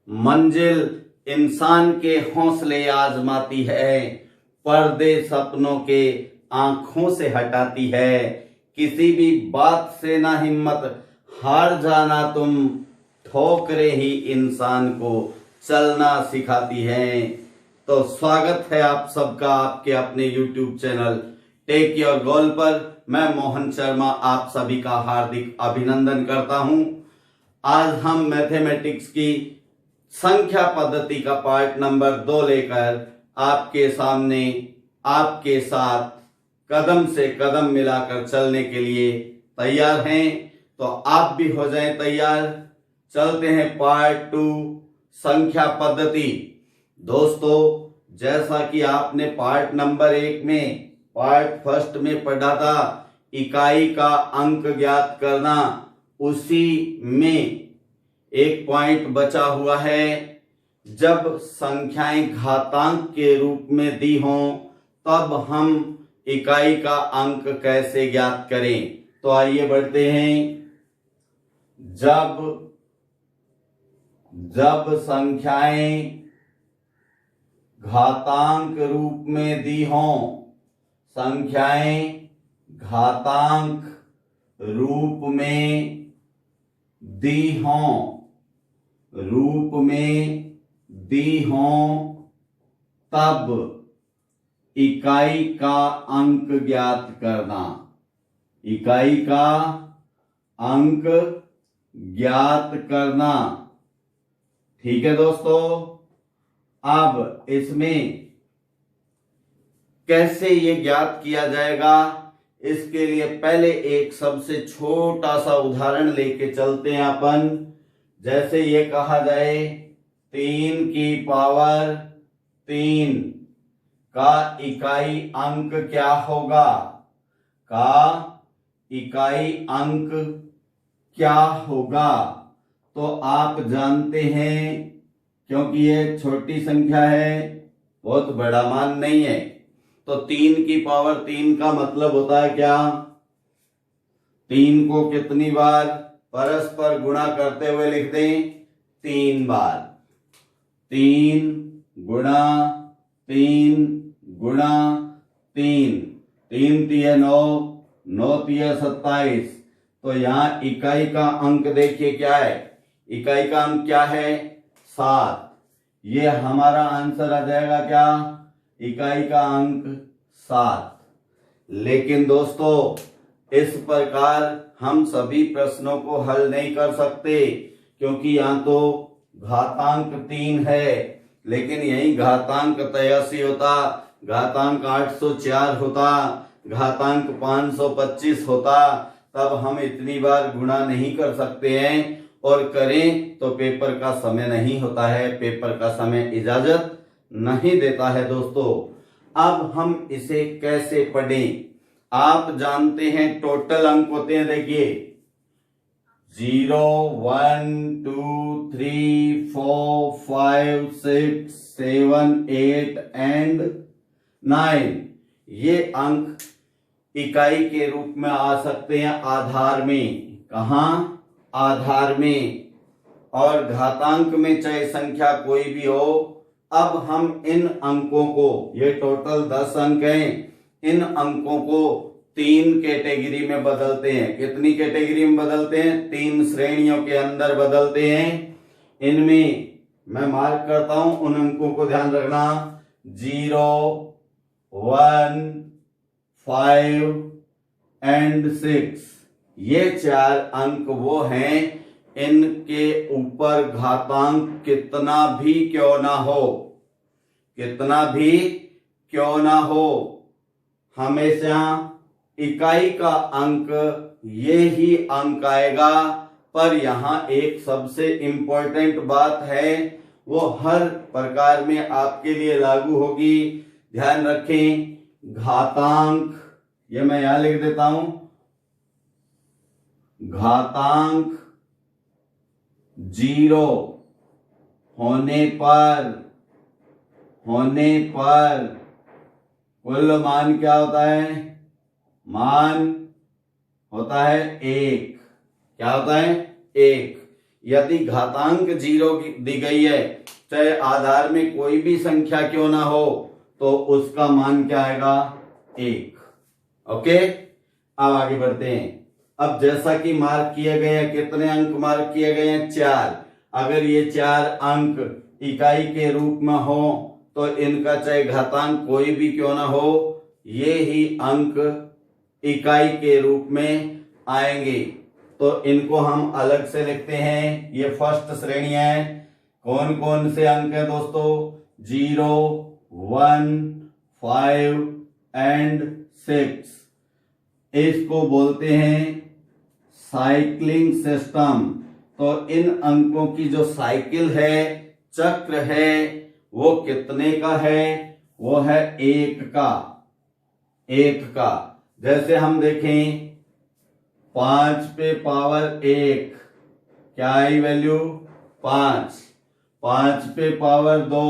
मंजिल इंसान के हौसले आजमाती है, पर्दे सपनों के आंखों से हटाती है। किसी भी बात से ना हिम्मत हार जाना तुम, ठोकरे ही इंसान को चलना सिखाती हैं। तो स्वागत है आप सबका आपके अपने YouTube channel take your goal पर। मैं मोहन शर्मा आप सभी का हार्दिक अभिनंदन करता हूं। आज हम मैथमेटिक्स की संख्या पद्धति का पार्ट नंबर 2 लेकर आपके सामने आपके साथ कदम से कदम मिलाकर चलने के लिए तैयार हैं। तो आप भी हो जाएं तैयार। चलते हैं पार्ट 2 संख्या पद्धति। दोस्तों, जैसा कि आपने पार्ट नंबर 1 में पार्ट फर्स्ट में पढ़ा था इकाई का अंक ज्ञात करना, उसी में एक पॉइंट बचा हुआ है। जब संख्याएं घातांक के रूप में दी हों तब हम इकाई का अंक कैसे ज्ञात करें। तो आइए बढ़ते हैं। जब संख्याएं घातांक रूप में दी हों, संख्याएं घातांक रूप में दी हों तब इकाई का अंक ज्ञात करना। इकाई का अंक ज्ञात करना। ठीक है दोस्तों, अब इसमें कैसे ये ज्ञात किया जाएगा, इसके लिए पहले एक सबसे छोटा सा उदाहरण लेके चलते हैं अपन। जैसे ये कहा जाए 3 की पावर 3 का इकाई अंक क्या होगा, तो आप जानते हैं, क्योंकि ये छोटी संख्या है, बहुत बड़ा मान नहीं है, तो 3 की पावर 3 का मतलब होता है क्या, 3 को कितनी बार परस्पर गुणा करते हुए लिख दें, 3 बार। 3 गुणा 3 गुणा 3, 3 तिया 9, 9 तिया 27। तो यहां इकाई का अंक देखिए क्या है, इकाई का अंक क्या है, 7। ये हमारा आंसर आ जाएगा क्या, इकाई का अंक 7। लेकिन दोस्तों, इस प्रकार हम सभी प्रश्नों को हल नहीं कर सकते, क्योंकि यहाँ तो घातांक 3 है, लेकिन यही घातांक 83 होता, घातांक 804 होता, घातांक 525 होता, तब हम इतनी बार गुणा नहीं कर सकते हैं, और करें तो पेपर का समय नहीं होता है, पेपर का समय इजाजत नहीं देता है। दोस्तों, अब हम इसे कैसे पढ़ें। आप जानते हैं टोटल अंक होते हैं, देखिए 0 1 2 3 4 5 6 7 8 एंड 9। ये अंक इकाई के रूप में आ सकते हैं आधार में। कहां, आधार में। और घातांक में चाहे संख्या कोई भी हो, अब हम इन अंकों को, ये टोटल 10 अंक हैं, इन अंकों को 3 कैटेगरी में बदलते हैं। कितनी कैटेगरी में बदलते हैं, 3 श्रेणियों के अंदर बदलते हैं। इनमें मैं मार्क करता हूं, उन अंकों को ध्यान रखना, 0 1 5 एंड 6। ये 4 अंक वो हैं, इनके ऊपर घातांक कितना भी क्यों ना हो, हमेशा इकाई का अंक ये ही अंक आएगा। पर यहाँ एक सबसे इंपॉर्टेंट बात है, वो हर प्रकार में आपके लिए लागू होगी, ध्यान रखें। घातांक, ये मैं यहां लिख देता हूं, घातांक 0 होने पर कुल मान क्या होता है, मान होता है 1। क्या होता है, 1। यदि घातांक 0 दी गई है, चाहे आधार में कोई भी संख्या क्यों ना हो, तो उसका मान क्या आएगा? 1। ओके, अब आगे बढ़ते हैं। अब जैसा कि मार्क किए गए हैं, कितने अंक मार्क किए गए हैं? 4। अगर ये 4 अंक इकाई के रूप में हो तो इनका चाहे घातांक कोई भी क्यों ना हो, ये ही अंक इकाई के रूप में आएंगे। तो इनको हम अलग से लिखते हैं। ये फर्स्ट श्रेणी है। कौन कौन से अंक है दोस्तों? 0, 1, 5 एंड 6। इसको बोलते हैं साइक्लिंग सिस्टम। तो इन अंकों की जो साइकिल है, चक्र है, वो कितने का है? वो है 1 का। 1 का। जैसे हम देखें 5 पे पावर 1 क्या आई वैल्यू? 5। 5 पे पावर 2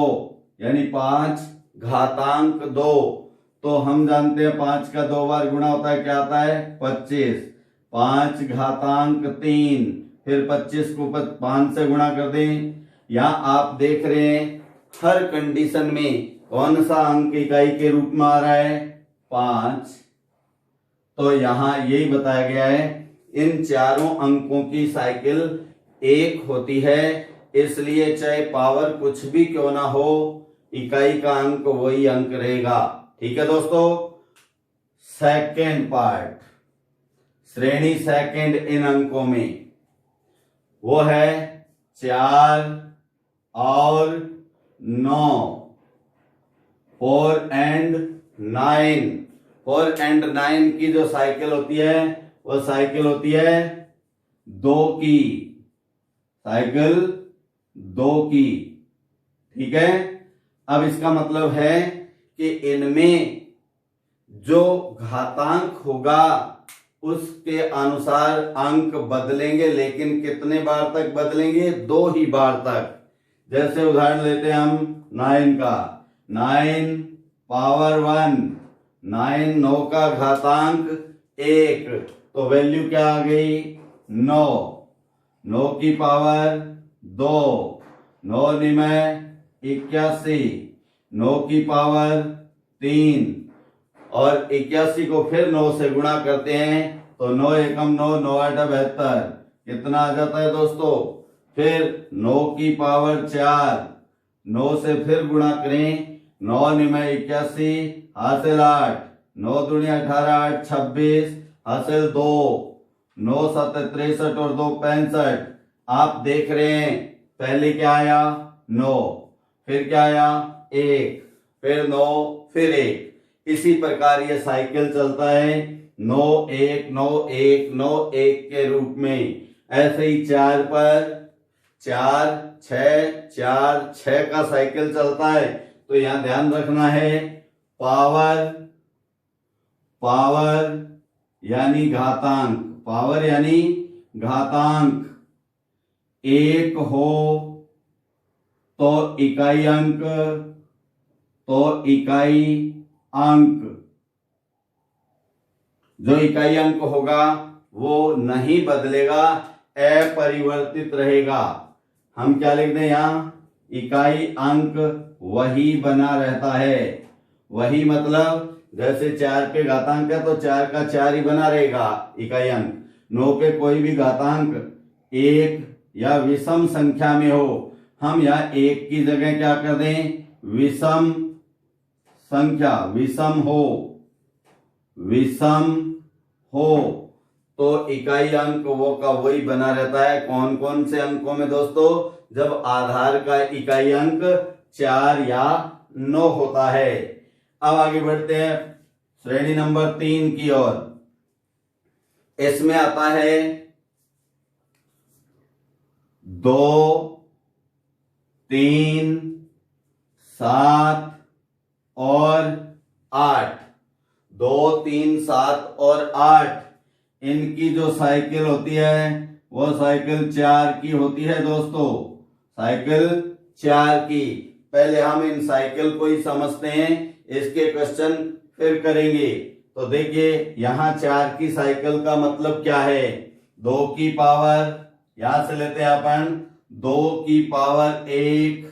यानी 5 घातांक 2। तो हम जानते हैं 5 का 2 बार गुणा होता है, क्या आता है? 25। 5 घातांक 3, फिर 25 को 5 से गुणा कर दें। यहाँ आप देख रहे हैं हर कंडीशन में कौन सा अंक इकाई के रूप में आ रहा है? 5। तो यहां यही बताया गया है, इन चारों अंकों की साइकिल 1 होती है। इसलिए चाहे पावर कुछ भी क्यों ना हो, इकाई का अंक वही अंक रहेगा। ठीक है दोस्तों। सेकेंड पार्ट, श्रेणी सेकेंड इन अंकों में, वो है 4 और 9, 4 एंड 9। 4 एंड 9 की जो साइकिल होती है, वो साइकिल होती है 2 की। साइकिल 2 की। ठीक है। अब इसका मतलब है कि इनमें जो घातांक होगा उसके अनुसार अंक बदलेंगे, लेकिन कितने बार तक बदलेंगे? 2 ही बार तक। जैसे उदाहरण लेते हैं हम 9 का। 9 पावर 1, 9 9 का घातांक 1, तो वैल्यू क्या आ गई? 9। 9 की पावर 2, 9 9 81, 9 की पावर 3, और 81 को फिर 9 से गुणा करते हैं तो 9 एकम 9, 9 8 72, कितना आ जाता है दोस्तों? फिर 9 की पावर 4, 9 से फिर गुणा करें, 9 9 81 हासिल 8, 9 दूनी 18 8 26 हासिल 2, 9 7 63 और 2 65। आप देख रहे हैं पहले क्या आया? 9, फिर क्या आया? 1, फिर 9, फिर 1। इसी प्रकार ये साइकिल चलता है 9 1 9 1 9 1 के रूप में। ऐसे ही 4 पर 4 6 4 6 का साइकिल चलता है। तो यहां ध्यान रखना है, पावर पावर यानी घातांक, पावर यानी घातांक 1 हो तो इकाई अंक, तो इकाई अंक, जो इकाई अंक होगा वो नहीं बदलेगा, अपरिवर्तित रहेगा। हम क्या लिख दें यहां? इकाई अंक वही बना रहता है। वही मतलब जैसे 4 पे घातांक है तो 4 का 4 ही बना रहेगा इकाई अंक। 9 पे कोई भी घातांक 1 या विषम संख्या में हो, हम यहाँ 1 की जगह क्या कर दें? विषम संख्या, विषम हो तो इकाई अंक वो का वही बना रहता है। कौन कौन से अंकों में दोस्तों? जब आधार का इकाई अंक 4 या 9 होता है। अब आगे बढ़ते हैं श्रेणी नंबर 3 की ओर। इसमें आता है 2 3 7 और 8। 2 3 7 और 8 इनकी जो साइकिल होती है वो साइकिल 4 की होती है दोस्तों। साइकिल 4 की। पहले हम इन साइकिल को ही समझते हैं, इसके क्वेश्चन फिर करेंगे। तो देखिए यहां 4 की साइकिल का मतलब क्या है? 2 की पावर यहां से लेते हैं अपन 2 की पावर 1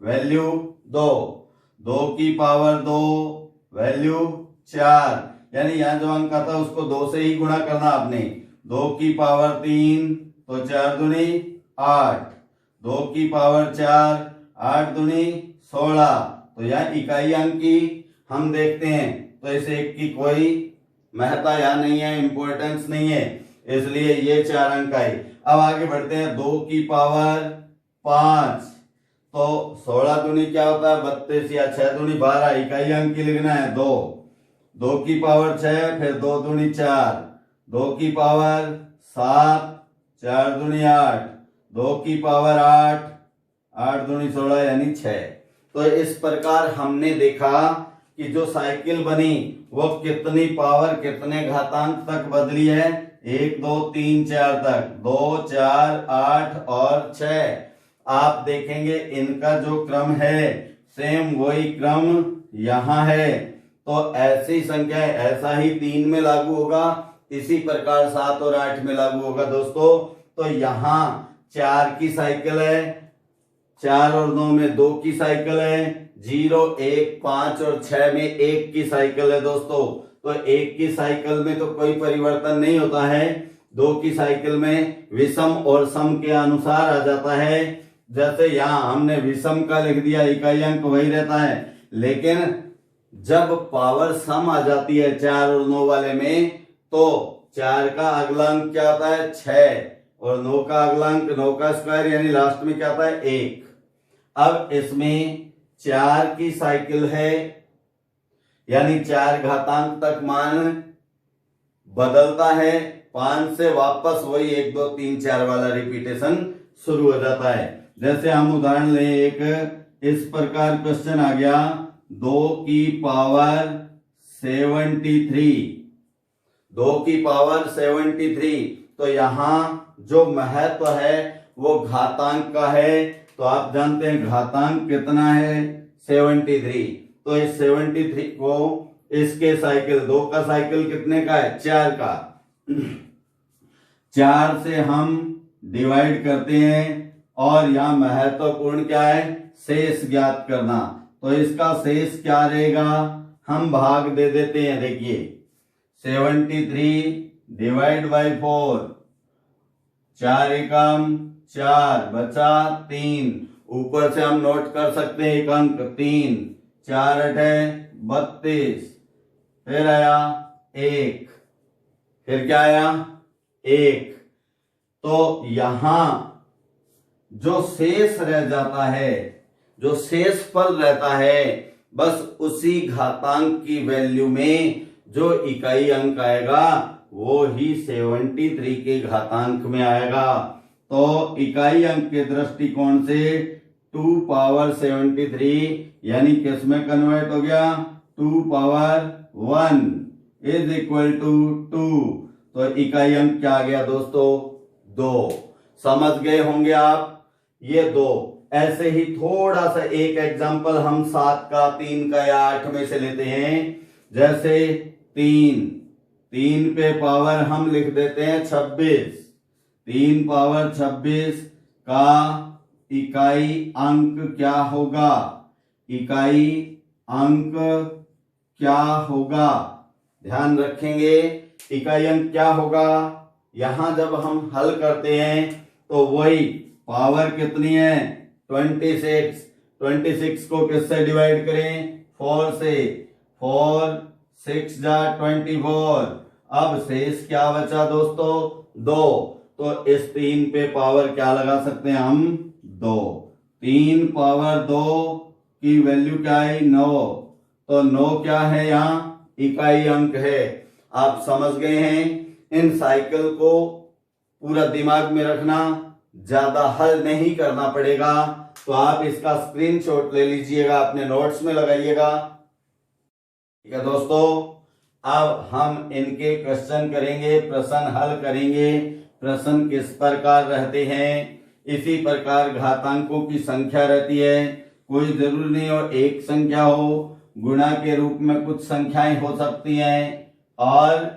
वैल्यू 2, 2 की पावर 2 वैल्यू 4, यानी यहां जो अंक आता है उसको 2 से ही गुणा करना आपने। 2 की पावर 3 तो 4 दूनी 8, 2 की पावर 4 8 दूनी 16। तो यहाँ इकाई अंक की हम देखते हैं तो इस एक की कोई महत्ता यहाँ नहीं है, इंपॉर्टेंस नहीं है, इसलिए ये 4 अंक आए। अब आगे बढ़ते हैं 2 की पावर 5 तो 16 दूनी क्या होता है 32 या 6 दूनी 12, इकाई अंक की लिखना है 2। 2 की पावर 6 फिर 2 दूनी 4, 2 की पावर 7 4 दूनी 8, 2 की पावर 8 8 दूनी 16 यानी 6। तो इस प्रकार हमने देखा कि जो साइकिल बनी वो कितनी पावर कितने घातांक तक बदली है, 1 2 3 4 तक, 2 4 8 और 6। आप देखेंगे इनका जो क्रम है सेम वही क्रम यहाँ है। तो ऐसी संख्या ऐसा ही 3 में लागू होगा, इसी प्रकार 7 और 8 में लागू होगा दोस्तों। तो यहाँ 4 की साइकिल है, 4 और 9 में 2 की साइकिल है, 0 1 5 और 6 में 1 की साइकिल है दोस्तों। तो 1 की साइकिल में तो कोई परिवर्तन नहीं होता है, 2 की साइकिल में विषम और सम के अनुसार आ जाता है। जैसे यहाँ हमने विषम का लिख दिया, इकाई अंक वही रहता है, लेकिन जब पावर सम आ जाती है 4 और 9 वाले में तो 4 का अगला अंक क्या आता है 6 और 9 का अगला अंक 9 का स्क्वायर यानी लास्ट में क्या आता है 1। अब इसमें 4 की साइकिल है यानी 4 घातांक तक मान बदलता है, 5 से वापस वही 1 2 3 4 वाला रिपीटेशन शुरू हो जाता है। जैसे हम उदाहरण लें, एक इस प्रकार क्वेश्चन आ गया 2 की पावर 73, 2 की पावर 73। तो यहाँ जो महत्व है वो घातांक का है, तो आप जानते हैं घातांक कितना है 73। तो इस 73 को इसके साइकिल 2 का साइकिल कितने का है 4 का, 4 से हम डिवाइड करते हैं और यहाँ महत्वपूर्ण क्या है शेष ज्ञात करना। तो इसका शेष क्या रहेगा, हम भाग दे देते हैं। देखिए 73 डिवाइड बाई 4, 4 एकम 4 बचा 3, ऊपर से हम नोट कर सकते हैं एक अंक 3, 4 अठे 32, फिर आया 1, फिर क्या आया 1। तो यहां जो शेष रह जाता है, जो शेष फल रहता है, बस उसी घातांक की वैल्यू में जो इकाई अंक आएगा वो ही 73 के घातांक में आएगा। तो इकाई अंक के दृष्टिकोण से 2 पावर 73 यानी किस में कन्वर्ट हो गया 2 पावर 1 इज इक्वल टू 2। तो इकाई अंक क्या आ गया दोस्तों 2। समझ गए होंगे आप ये 2। ऐसे ही थोड़ा सा एक एग्जांपल हम 7 का 3 का या 8 में से लेते हैं। जैसे 3 पे पावर हम लिख देते हैं 26, 3 पावर 26 का इकाई अंक क्या होगा, इकाई अंक क्या होगा, ध्यान रखेंगे इकाई अंक क्या होगा। यहां जब हम हल करते हैं तो वही पावर कितनी है 26, 26 को किससे डिवाइड करें 4 से, 4 6 जा 24। अब शेष क्या बचा दोस्तों 2। तो इस 3 पे पावर क्या लगा सकते हैं हम 2, 3 पावर 2 की वैल्यू क्या है 9। तो 9 क्या है यहाँ इकाई अंक है। आप समझ गए हैं। इन साइकिल को पूरा दिमाग में रखना, ज्यादा हल नहीं करना पड़ेगा। तो आप इसका स्क्रीनशॉट ले लीजिएगा, अपने नोट्स में लगाइएगा। ठीक है दोस्तों, अब हम इनके क्वेश्चन करेंगे, प्रश्न हल करेंगे। प्रश्न किस प्रकार रहते हैं, इसी प्रकार घातांकों की संख्या रहती है। कोई जरूरी नहीं हो एक संख्या हो, गुणा के रूप में कुछ संख्याएं हो सकती हैं और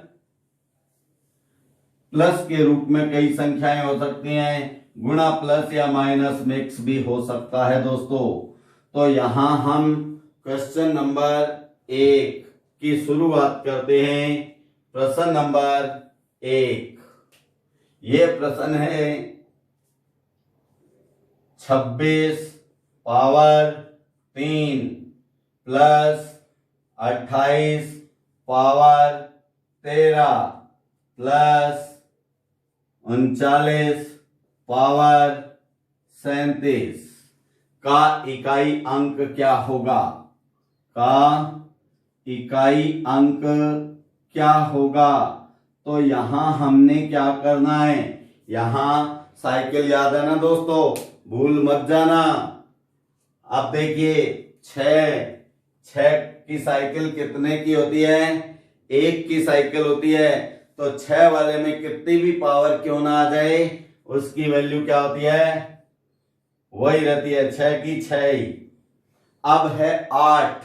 प्लस के रूप में कई संख्याएं हो सकती हैं, गुणा प्लस या माइनस मिक्स भी हो सकता है दोस्तों। तो यहां हम क्वेश्चन नंबर 1 की शुरुआत करते हैं। प्रश्न नंबर 1, ये प्रश्न है 26 power 3 plus 28 power 13 plus 39 power 37 का इकाई अंक क्या होगा? का इकाई अंक क्या होगा? तो यहां हमने क्या करना है, यहां साइकिल याद है ना दोस्तों, भूल मत जाना। अब देखिए 6 की साइकिल कितने की होती है? 1 की साइकिल होती है। तो 6 वाले में कितनी भी पावर क्यों ना आ जाए, उसकी वैल्यू क्या होती है? वही रहती है, 6 की 6 ही। अब है 8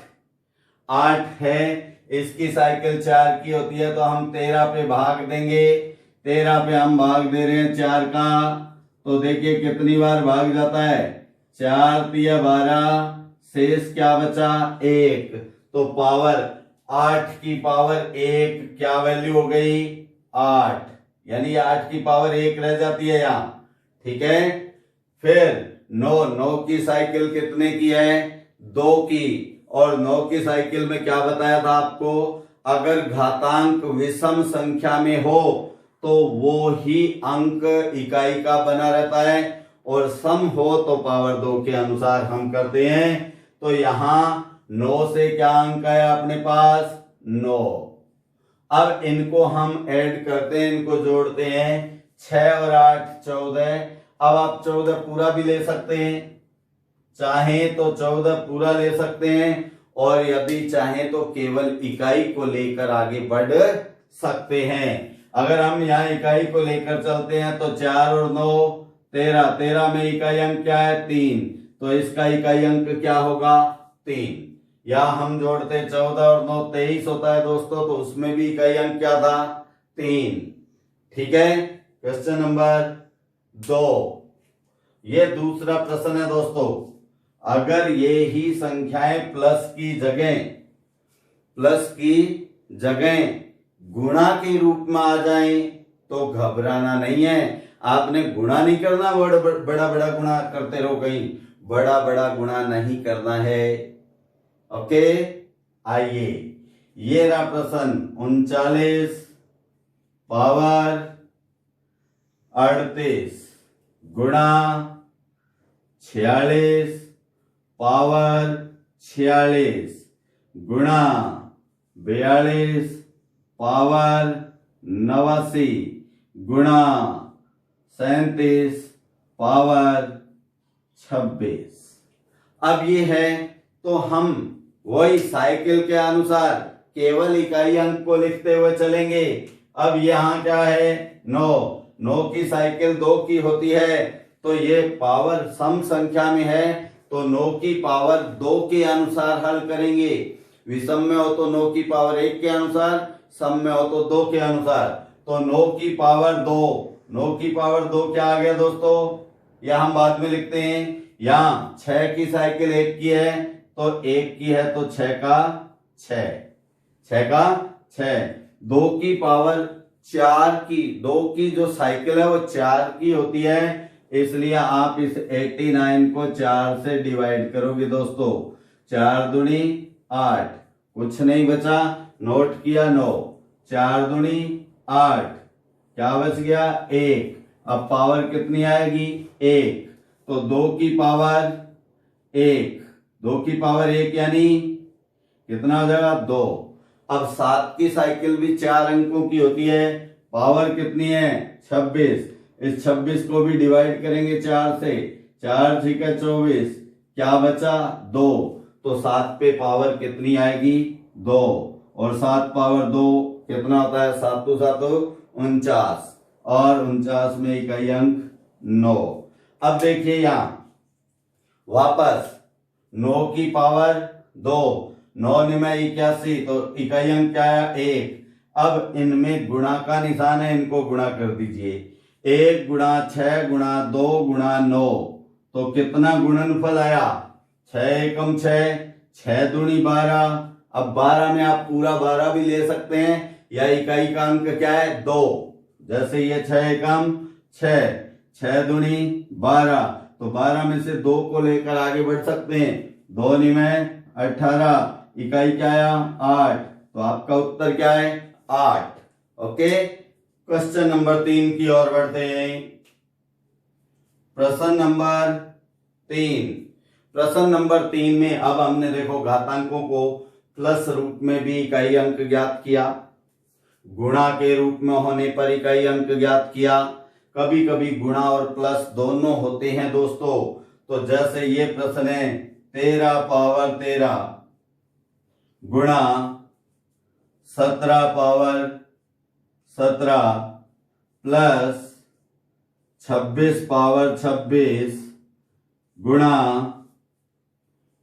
है, इसकी साइकिल 4 की होती है, तो हम 13 पे भाग देंगे। 13 पे हम भाग दे रहे हैं 4 का, तो देखिए कितनी बार भाग जाता है, 4 तिया 12, शेष क्या बचा? 1। तो पावर 8 की पावर 1 क्या वैल्यू हो गई? 8, यानी 8 की पावर 1 रह जाती है यहाँ, ठीक है। फिर 9 की साइकिल कितने की है? 2 की। और 9 की साइकिल में क्या बताया था आपको, अगर घातांक विषम संख्या में हो तो वो ही अंक इकाई का बना रहता है, और सम हो तो पावर 2 के अनुसार हम करते हैं। तो यहां 9 से क्या अंक है अपने पास? 9। अब इनको हम ऐड करते हैं, इनको जोड़ते हैं, 6 और 8 14। अब आप 14 पूरा भी ले सकते हैं, चाहे तो 14 पूरा ले सकते हैं, और यदि चाहें तो केवल इकाई को लेकर आगे बढ़ सकते हैं। अगर हम यहाँ इकाई को लेकर चलते हैं तो 4 और 9 13, 13 में इकाई अंक क्या है? 3, तो इसका इकाई अंक क्या होगा? 3। या हम जोड़ते 14 और 9 23 होता है दोस्तों, तो उसमें भी इकाई अंक क्या था? 3, ठीक है। क्वेश्चन नंबर 2, ये दूसरा प्रश्न है दोस्तों। अगर ये ही संख्याएं प्लस की जगह गुणा के रूप में आ जाएं तो घबराना नहीं है। आपने गुणा नहीं करना, बड़ा बड़ा गुणा करते रहो, कहीं बड़ा बड़ा गुणा नहीं करना है, ओके। आइए, ये रहा प्रश्न 39 पावर 38 गुणा 46 पावर 46 गुणा 42 पावर 89 गुणा 37 पावर 26। अब ये है, तो हम वही साइकिल के अनुसार केवल इकाई अंक को लिखते हुए चलेंगे। अब यहाँ क्या है? 9 की साइकिल 2 की होती है, तो ये पावर सम संख्या में है, तो 9 की पावर 2 के अनुसार हल करेंगे। विषम में हो तो 9 की पावर 1 के अनुसार, सम में हो तो 2 के अनुसार। तो 9 की पावर 2 क्या आ गया दोस्तों? यह हम बाद में लिखते हैं। यहाँ 6 की साइकिल 1 की है, तो 1 की है, तो 6 का 6। 2 की पावर 4 की, 2 की जो साइकिल है वो 4 की होती है, इसलिए आप इस 89 को 4 से डिवाइड करोगे दोस्तों। 4 दूनी 8, कुछ नहीं बचा, नोट किया 9, 4 दूनी 8, क्या बच गया? 1। अब पावर कितनी आएगी? 1। तो 2 की पावर 1 यानी कितना हो जाएगा? 2। अब 7 की साइकिल भी 4 अंकों की होती है, पावर कितनी है? 26। इस 26 को भी डिवाइड करेंगे 4 से, 4 ठीक है 24, क्या बचा? 2। तो 7 पे पावर कितनी आएगी? 2, और 7 पावर 2 कितना होता है? 7 2 7 49, और 49 में इकाई अंक 9। अब देखिए यहां वापस 9 की पावर 2, 9 में 81, तो इकाई अंक क्या है? 1। अब इनमें गुणा का निशान है, इनको गुणा कर दीजिए। 1 गुणा 6 गुणा 2 गुणा 9, तो कितना गुणनफल आया? 6 एकम 6, 6 दूनी 12। अब 12 में आप पूरा 12 भी ले सकते हैं, या इकाई का अंक क्या है? 2। जैसे ये 6 एकम 6, 6 दूनी 12, तो 12 में से 2 को लेकर आगे बढ़ सकते हैं। 2 में 18, इकाई क्या आया? 8, तो आपका उत्तर क्या है? 8। ओके, क्वेश्चन नंबर 3 की ओर बढ़ते हैं। प्रश्न नंबर 3। प्रश्न नंबर 3 में अब हमने देखो घातांकों को प्लस रूप में भी इकाई अंक ज्ञात किया, गुणा के रूप में होने पर इकाई अंक ज्ञात किया। कभी कभी गुणा और प्लस दोनों होते हैं दोस्तों। तो जैसे ये प्रश्न है 13 पावर 13 गुणा 17 पावर 17 प्लस 26 पावर 26 गुणा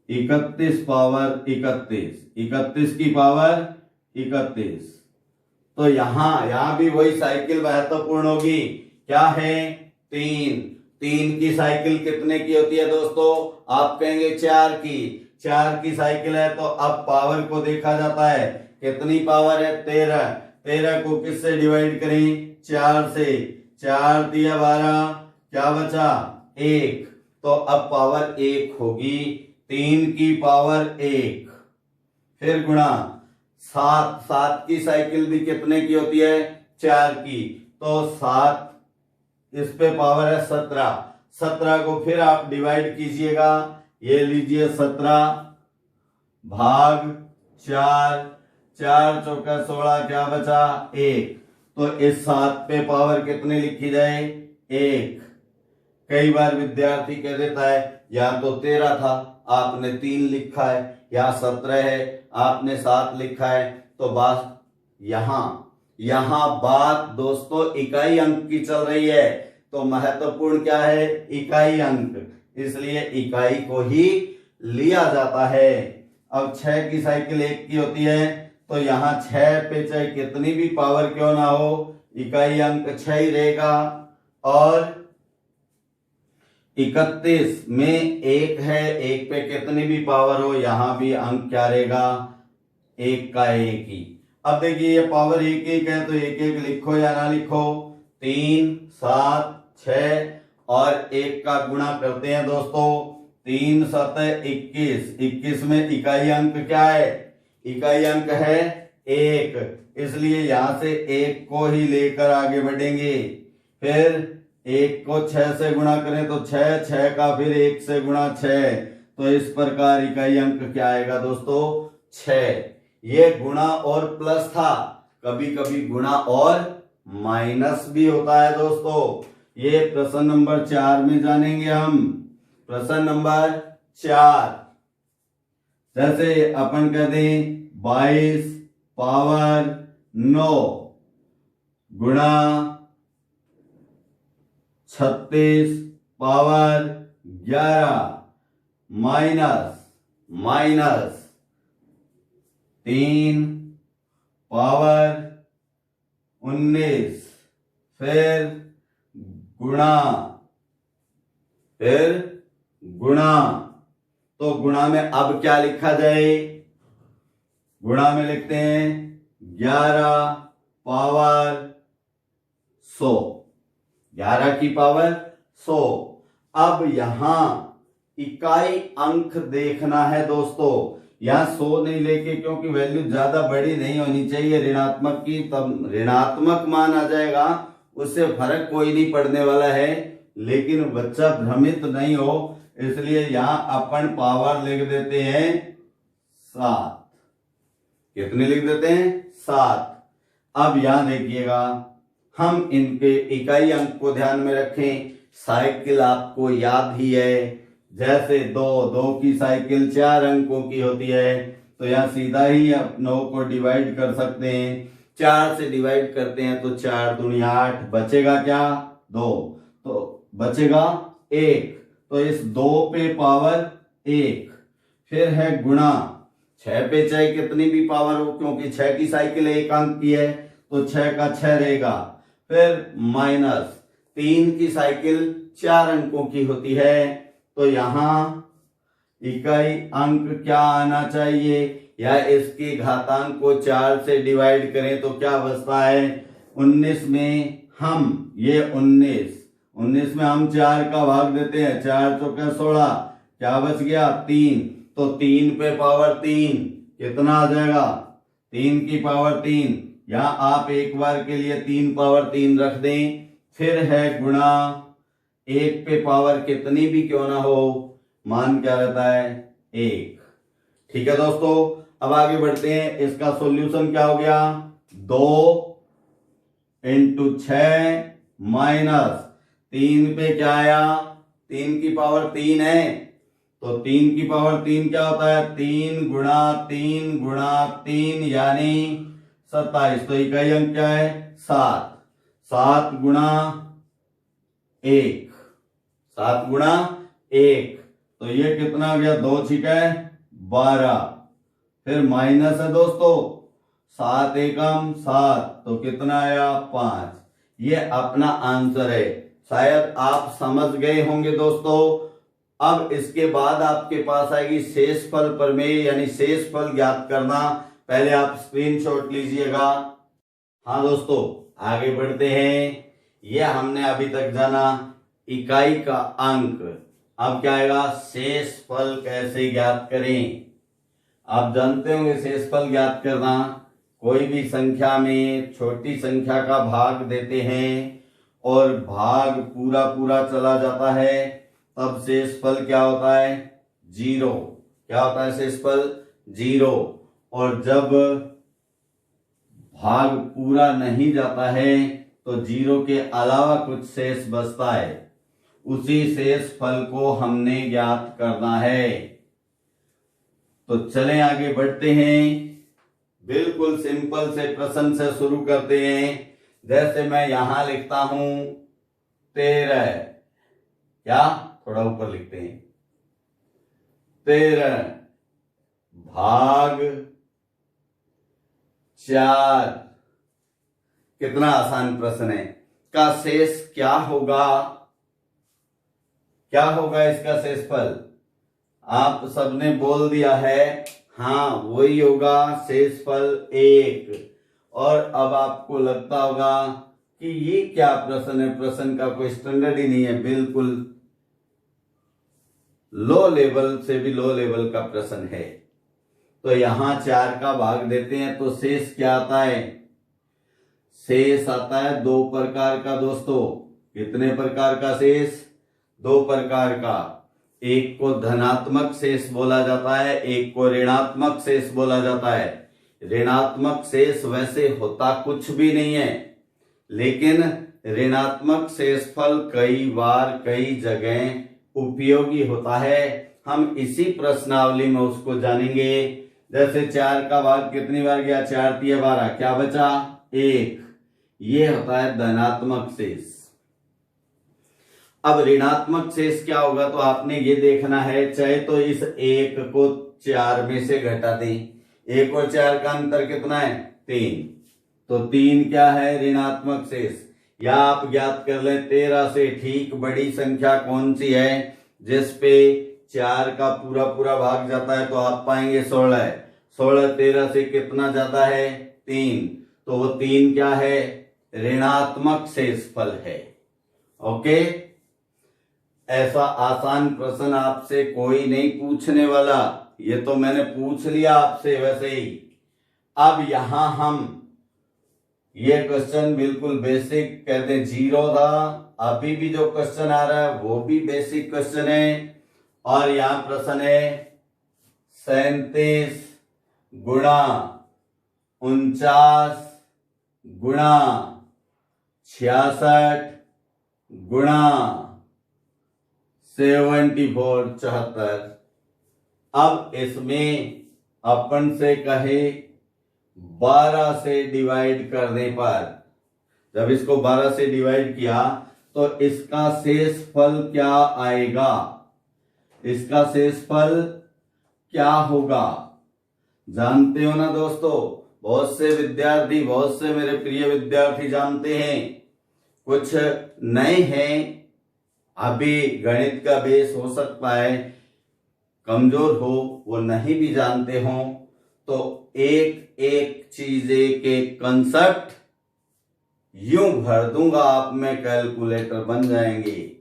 31 पावर 31, 31 की पावर 31। तो यहां भी वही साइकिल महत्वपूर्ण होगी। क्या है? 3। 3 की साइकिल कितने की होती है दोस्तों? आप कहेंगे 4 की। 4 की साइकिल है तो अब पावर को देखा जाता है। कितनी पावर है? 13। 13 को किससे डिवाइड करें? 4 से। 4 दिया 12, क्या बचा? 1। तो अब पावर 1 होगी, 3 की पावर 1। फिर गुणा 7। 7 की साइकिल भी कितने की होती है? 4 की। तो 7, इस पे पावर है 17। 17 को फिर आप डिवाइड कीजिएगा, ये लीजिए 17 भाग 4, 4 चौका 16, क्या बचा? 1। तो इस 7 पे पावर कितनी लिखी जाए? 1। कई बार विद्यार्थी कह देता है या तो 13 था आपने 3 लिखा है, या 17 है आपने 7 लिखा है। तो बात यहां बात दोस्तों इकाई अंक की चल रही है। तो महत्वपूर्ण क्या है? इकाई अंक, इसलिए इकाई को ही लिया जाता है। अब 6 की साइकिल 1 की होती है, तो यहाँ 6 पे चाहे कितनी भी पावर क्यों ना हो, इकाई अंक 6 ही रहेगा। और 31 में 1 है, 1 पे कितनी भी पावर हो, यहां भी अंक क्या रहेगा? 1 का 1 ही। अब देखिए ये पावर 1 1 है, तो 1 1 लिखो या ना लिखो। 3 7 6 और 1 का गुणा करते हैं दोस्तों। 3 7 21, 21 में इकाई अंक क्या है? इकाई अंक है 1, इसलिए यहां से 1 को ही लेकर आगे बढ़ेंगे। फिर 1 को 6 से गुणा करें तो 6, 6 का फिर 1 से गुणा 6, तो इस प्रकार इकाई अंक क्या आएगा दोस्तों? 6। ये गुणा और प्लस था, कभी कभी गुणा और माइनस भी होता है दोस्तों। ये प्रश्न नंबर 4 में जानेंगे हम। प्रश्न नंबर 4, जैसे अपन कहते हैं 22 पावर 9 गुणा 36 पावर 11 माइनस 3 पावर 19, फिर गुणा। तो गुणा में अब क्या लिखा जाए? गुणा में लिखते हैं 11 पावर 100, 11 की पावर 100। अब यहां इकाई अंक देखना है दोस्तों। यहां 100 नहीं लेके, क्योंकि वैल्यू ज्यादा बड़ी नहीं होनी चाहिए ऋणात्मक की, तब ऋणात्मक मान आ जाएगा, उससे फर्क कोई नहीं पड़ने वाला है। लेकिन बच्चा भ्रमित नहीं हो, इसलिए यहां अपन पावर लिख देते हैं 7। कितने लिख देते हैं? 7। अब यहां देखिएगा, हम इनके इकाई अंक को ध्यान में रखें। साइकिल आपको याद ही है, जैसे 2 की साइकिल 4 अंकों की होती है, तो यहाँ सीधा ही आप 9 को डिवाइड कर सकते हैं। 4 से डिवाइड करते हैं तो 4 दूनी 8, बचेगा क्या? 2, तो बचेगा 1। तो इस 2 पे पावर 1। फिर है गुणा, 6 पे चाहे कितनी भी पावर हो, क्योंकि 6 की साइकिल 1 अंक की है, तो 6 का 6 रहेगा, फिर माइनस 3 की साइकिल 4 अंकों की होती है, तो यहां इकाई अंक क्या आना चाहिए, या इसके घातांक को 4 से डिवाइड करें तो क्या बचता है, 19 में हम ये 19 में हम 4 का भाग देते हैं, 4 चौके 16, क्या बच गया 3, तो 3 पे पावर 3 कितना आ जाएगा, 3 की पावर 3, यहां आप एक बार के लिए 3 पावर 3 रख दें, फिर है गुणा 1 पे पावर कितनी भी क्यों ना हो, मान क्या रहता है 1। ठीक है दोस्तों, अब आगे बढ़ते हैं, इसका सॉल्यूशन क्या हो गया, 2 × 6 माइनस 3 पे क्या आया, 3 की पावर 3 है, तो 3 की पावर 3 क्या होता है, 3 × 3 यानी 27, तो इकाई अंक क्या है 7, 7 गुणा 1, 7 गुणा 1, तो ये कितना आ गया, 2 छिके 12, फिर माइनस है दोस्तों, 7 एकम 7, तो कितना आया 5। ये अपना आंसर है, शायद आप समझ गए होंगे दोस्तों। अब इसके बाद आपके पास आएगी शेषफल प्रमेय, यानी शेषफल ज्ञात करना। पहले आप स्क्रीनशॉट लीजिएगा। हाँ दोस्तों, आगे बढ़ते हैं। यह हमने अभी तक जाना इकाई का अंक, अब क्या आएगा, शेषफल कैसे ज्ञात करें। आप जानते होंगे शेषफल ज्ञात करना, कोई भी संख्या में छोटी संख्या का भाग देते हैं और भाग पूरा पूरा चला जाता है, तब शेषफल क्या होता है 0। क्या होता है शेषफल 0। और जब भाग पूरा नहीं जाता है तो 0 के अलावा कुछ शेष बचता है, उसी शेषफल को हमने ज्ञात करना है। तो चलें आगे बढ़ते हैं। बिल्कुल सिंपल से प्रश्न से शुरू करते हैं। जैसे मैं यहां लिखता हूं 13, क्या थोड़ा ऊपर लिखते हैं, 13 भाग 4, कितना आसान प्रश्न है, का शेष क्या होगा, क्या होगा इसका शेषफल। आप सबने बोल दिया है, हाँ वही होगा शेषफल 1। और अब आपको लगता होगा कि ये क्या प्रश्न है, प्रश्न का कोई स्टैंडर्ड ही नहीं है, बिल्कुल लो लेवल से भी लो लेवल का प्रश्न है। तो यहां 4 का भाग देते हैं तो शेष क्या आता है, शेष आता है 2 प्रकार का दोस्तों। कितने प्रकार का शेष, 2 प्रकार का। एक को धनात्मक शेष बोला जाता है, एक को ऋणात्मक शेष बोला जाता है। ऋणात्मक शेष वैसे होता कुछ भी नहीं है, लेकिन ऋणात्मक शेषफल कई बार कई जगह उपयोगी होता है। हम इसी प्रश्नावली में उसको जानेंगे। जैसे 4 का भाग कितनी बार गया, 4 × 12, क्या बचा 1, ये होता है धनात्मक शेष। अब ऋणात्मक शेष क्या होगा, तो आपने ये देखना है, चाहे तो इस 1 को 4 में से घटा दें, 1 और 4 का अंतर कितना है 3, तो 3 क्या है ऋणात्मक शेष। या आप ज्ञात कर लें 13 से ठीक बड़ी संख्या कौन सी है जिसपे 4 का पूरा पूरा भाग जाता है, तो आप पाएंगे 16। 16 13 से कितना ज्यादा है 3, तो वो 3 क्या है ऋणात्मक शेषफल है। ओके, ऐसा आसान प्रश्न आपसे कोई नहीं पूछने वाला, ये तो मैंने पूछ लिया आपसे वैसे ही। अब यहां हम ये क्वेश्चन बिल्कुल बेसिक कहते हैं 0 था, अभी भी जो क्वेश्चन आ रहा है वो भी बेसिक क्वेश्चन है। और यहां प्रश्न है 37 गुणा 49 गुणा 66 गुणा 74 74। अब इसमें अपन से कहे 12 से डिवाइड करने पर, जब इसको 12 से डिवाइड किया तो इसका शेषफल क्या आएगा, इसका शेषफल क्या होगा, जानते हो ना दोस्तों। बहुत से मेरे प्रिय विद्यार्थी जानते हैं, कुछ नए हैं, अभी गणित का बेस हो सकता है कमजोर हो, वो नहीं भी जानते हो, तो एक एक चीजें के कंसेप्ट यूं भर दूंगा आप में, कैलकुलेटर बन जाएंगे।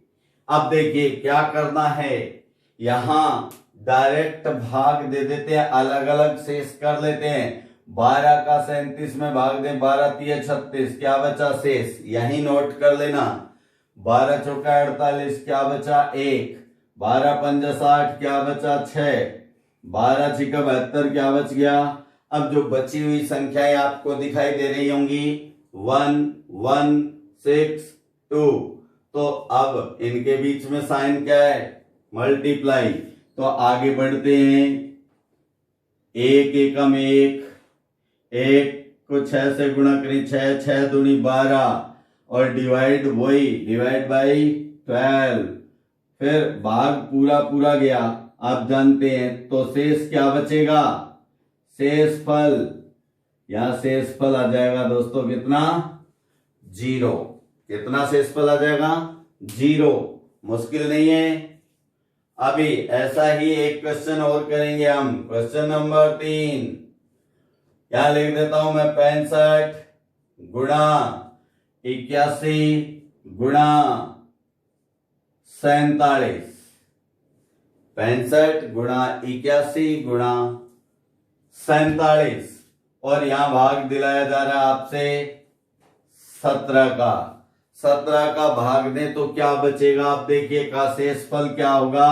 अब देखिए क्या करना है, यहां डायरेक्ट भाग दे देते हैं, अलग अलग शेष कर लेते हैं। 12 का 37 में भाग दें, 12 तिया 36, क्या बचा शेष, यही नोट कर लेना। 12 चौका 48, क्या बचा 1, 12 पंजा 60, क्या बचा 6, 12 छिका 72, क्या बच गया। अब जो बची हुई संख्याएं आपको दिखाई दे रही होंगी 1 1 6 2, तो अब इनके बीच में साइन क्या है, मल्टीप्लाई। तो आगे बढ़ते हैं, एक एकम एक, एक को 6 से गुणा करें, 6 6 दूनी 12, और डिवाइड वही, डिवाइड बाई 12, फिर भाग पूरा पूरा गया आप जानते हैं, तो शेष क्या बचेगा, शेष फल, यहां शेष फल आ जाएगा दोस्तों कितना, 0। कितना शेष फल आ जाएगा, 0। मुश्किल नहीं है। अभी ऐसा ही एक क्वेश्चन और करेंगे हम, क्वेश्चन नंबर 3। क्या लिख देता हूं मैं, 65 गुणा 81 गुणा 47, 65 गुणा 81 गुणा 47, और यहां भाग दिलाया जा रहा है आपसे 17 का। 17 का भाग दें तो क्या बचेगा, आप देखिए का शेष फल क्या होगा।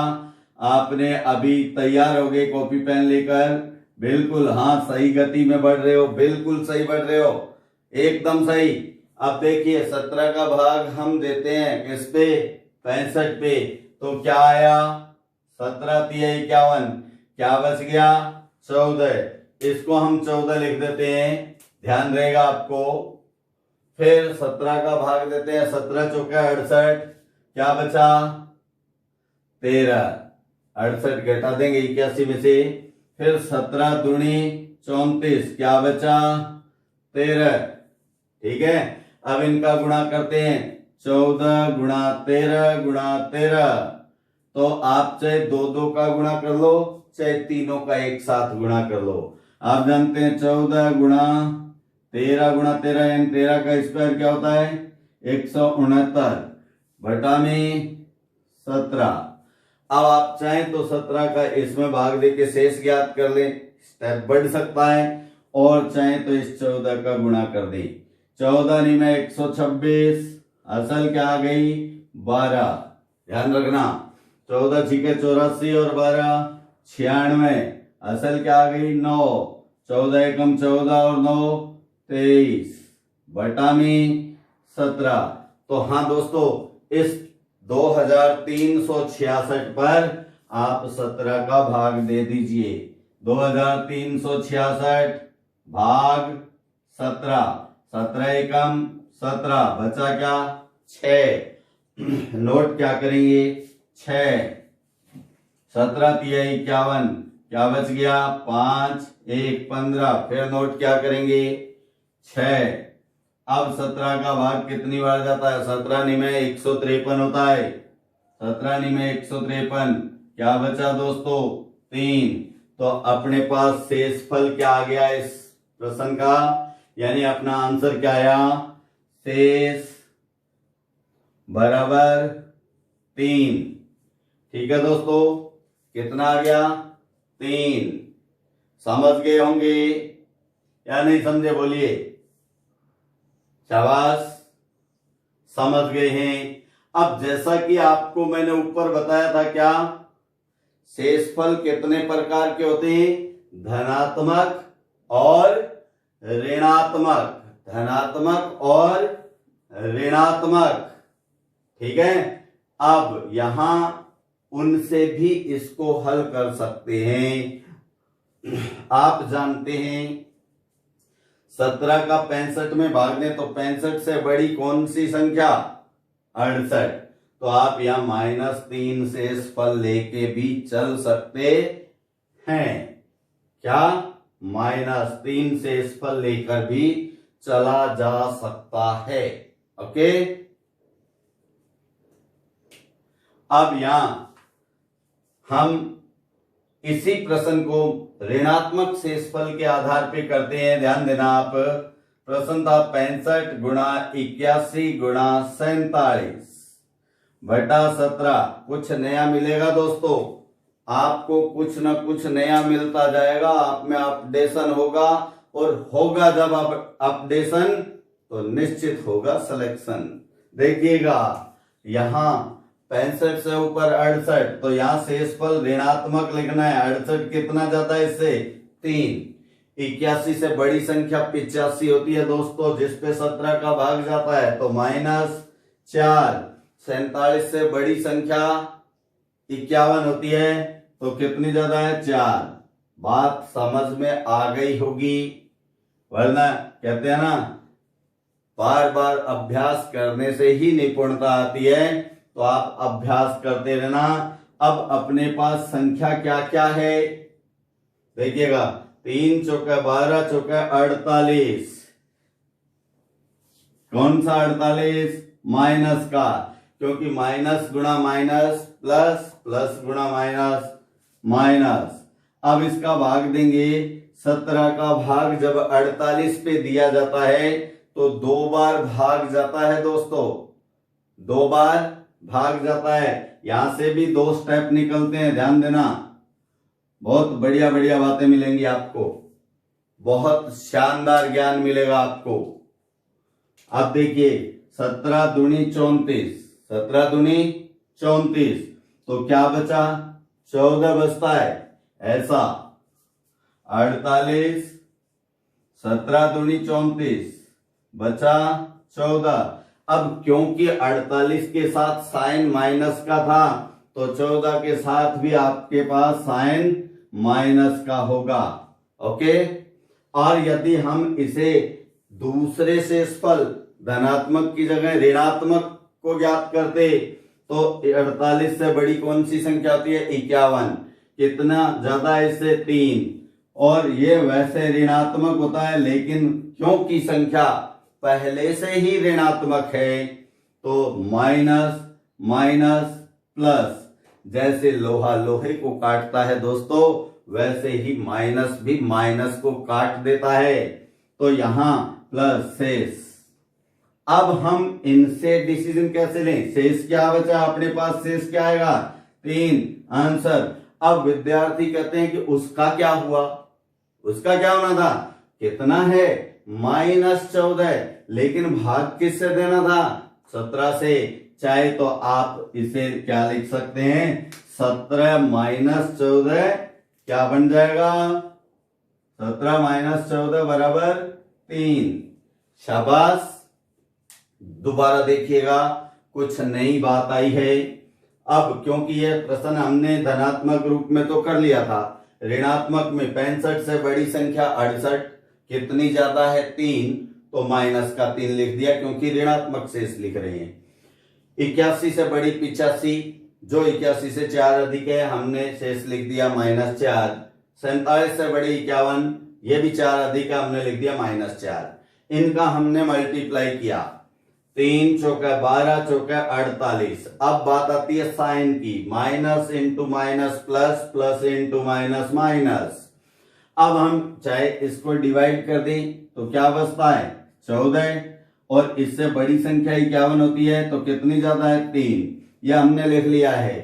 आपने अभी तैयार हो गए कॉपी पेन लेकर, बिल्कुल हाँ सही गति में बढ़ रहे हो, बिल्कुल सही बढ़ रहे हो, एकदम सही। अब देखिए 17 का भाग हम देते हैं किस पे, 65 पे, तो क्या आया, 17 तिया 51, क्या बच गया 14, इसको हम 14 लिख देते हैं, ध्यान रहेगा आपको। फिर 17 का भाग देते हैं, 17 चौका 68, क्या बचा 13, 68 घटा देंगे 81 में से, फिर 17 दूनी 34, क्या बचा 13, ठीक है। अब इनका गुणा करते हैं, 14 गुणा 13 गुणा 13, तो आप चाहे 2 का गुणा कर लो, चाहे तीनों का एक साथ गुणा कर लो। आप जानते हैं 14 गुणा 13 यानी 13 का स्क्वायर क्या होता है, 169 बटा में 17। अब आप चाहें तो 17 का इसमें भाग देके शेष ज्ञात कर लें, स्टेप बढ़ सकता है, और चाहें तो इस 14 का गुणा कर दें। 14 नहीं में 126, असल क्या आ गई 12, ध्यान रखना। 14 छिके 84 और 12 96, असल क्या आ गई 9, 14 एकम 14 और 9 23 बटा में 17। तो हाँ दोस्तों, इस 2366 पर आप 17 का भाग दे दीजिए। 2366 भाग 17, 17 एकम 17, बचा क्या 6, नोट क्या करेंगे 6, 17 तिया 51, क्या बच गया 5 1 15, फिर नोट क्या करेंगे 6। अब 17 का भाग कितनी बार जाता है, 17 निमे 153 होता है, 17 निमे 153, क्या बचा दोस्तों 3। तो अपने पास शेष फल क्या आ गया इस प्रश्न का, यानी अपना आंसर क्या आया, शेष बराबर 3। ठीक है दोस्तों, कितना आ गया 3। समझ गए होंगे या नहीं समझे, बोलिए शाबाश, समझ गए हैं। अब जैसा कि आपको मैंने ऊपर बताया था, क्या शेषफल कितने प्रकार के होते हैं, धनात्मक और ऋणात्मक, धनात्मक और ऋणात्मक, ठीक है। अब यहां उनसे भी इसको हल कर सकते हैं। आप जानते हैं 17 का 65 में भाग दें तो 65 से बड़ी कौन सी संख्या 68, तो आप यहां -3 शेष फल लेके भी चल सकते हैं। क्या -3 शेषफल लेकर भी चला जा सकता है। ओके, अब यहां हम इसी प्रश्न को ऋणात्मक शेषफल के आधार पे करते हैं। ध्यान देना आप, प्रश्न था 65 गुणा 81 गुणा 47 बटा 17। कुछ नया मिलेगा दोस्तों, आपको कुछ ना कुछ नया मिलता जाएगा, आप में अपडेशन होगा, और होगा जब अपडेशन तो निश्चित होगा सिलेक्शन। देखिएगा यहां 65 से ऊपर 68, तो यहां शेषफल ऋणात्मक लिखना है। 68 कितना जाता है इससे 3। 81 से बड़ी संख्या 85 होती है दोस्तों, जिसपे 17 का भाग जाता है तो -4। 47 से बड़ी संख्या 51 होती है, तो कितनी ज्यादा है 4। बात समझ में आ गई होगी, वरना कहते हैं ना बार बार अभ्यास करने से ही निपुणता आती है, तो आप अभ्यास करते रहना। अब अपने पास संख्या क्या क्या है देखिएगा, 3 चौके 12 चौके 48। कौन सा 48? माइनस का, क्योंकि माइनस गुणा माइनस प्लस, प्लस गुणा माइनस माइनस। अब इसका भाग देंगे, 17 का भाग जब 48 पे दिया जाता है तो 2 बार भाग जाता है दोस्तों, 2 बार भाग जाता है। यहां से भी 2 स्टेप निकलते हैं, ध्यान देना, बहुत बढ़िया बढ़िया बातें मिलेंगी आपको, बहुत शानदार ज्ञान मिलेगा आपको। अब देखिए 17 दूनी 34, 17 दूनी 34, तो क्या बचा 14 बचता है, ऐसा 48, 17 दूनी 34 बचा 14। अब क्योंकि 48 के साथ साइन माइनस का था, तो 14 के साथ भी आपके पास साइन माइनस का होगा। ओके, और यदि हम इसे दूसरे शेषफल धनात्मक की जगह ऋणात्मक को ज्ञात करते, तो 48 से बड़ी कौन सी संख्या होती है 51, कितना ज्यादा है इससे 3, और ये वैसे ऋणात्मक होता है, लेकिन क्योंकि संख्या पहले से ही ऋणात्मक है तो माइनस माइनस प्लस, जैसे लोहा लोहे को काटता है दोस्तों, वैसे ही माइनस भी माइनस को काट देता है, तो यहां प्लस शेष। अब हम इनसे डिसीजन कैसे लें, शेष क्या बचा अपने पास, शेष क्या आएगा 3 आंसर। अब विद्यार्थी कहते हैं कि उसका क्या हुआ, उसका क्या होना था, कितना है -14, लेकिन भाग किससे देना था 17 से। चाहे तो आप इसे क्या लिख सकते हैं, 17 - 14 क्या बन जाएगा, 17 - 14 बराबर 3। शाबाश, दोबारा देखिएगा कुछ नई बात आई है। अब क्योंकि यह प्रश्न हमने धनात्मक रूप में तो कर लिया था, ऋणात्मक में 65 से बड़ी संख्या 68, कितनी ज्यादा है 3, तो माइनस का 3 लिख दिया, क्योंकि ऋणात्मक शेष लिख रहे हैं। 81 से बड़ी 85, जो 81 से 4 अधिक है, हमने शेष लिख दिया -4। 47 से बड़ी 51, ये भी 4 अधिक है, हमने लिख दिया -4। इनका हमने मल्टीप्लाई किया, 3 चौके 12 चौके 48। अब बात आती है साइन की, minus into minus plus, plus into minus minus. अब हम चाहे इसको डिवाइड कर दें तो क्या बचता है 14, और इससे बड़ी संख्या 51 होती है, तो कितनी ज्यादा है 3, यह हमने लिख लिया है।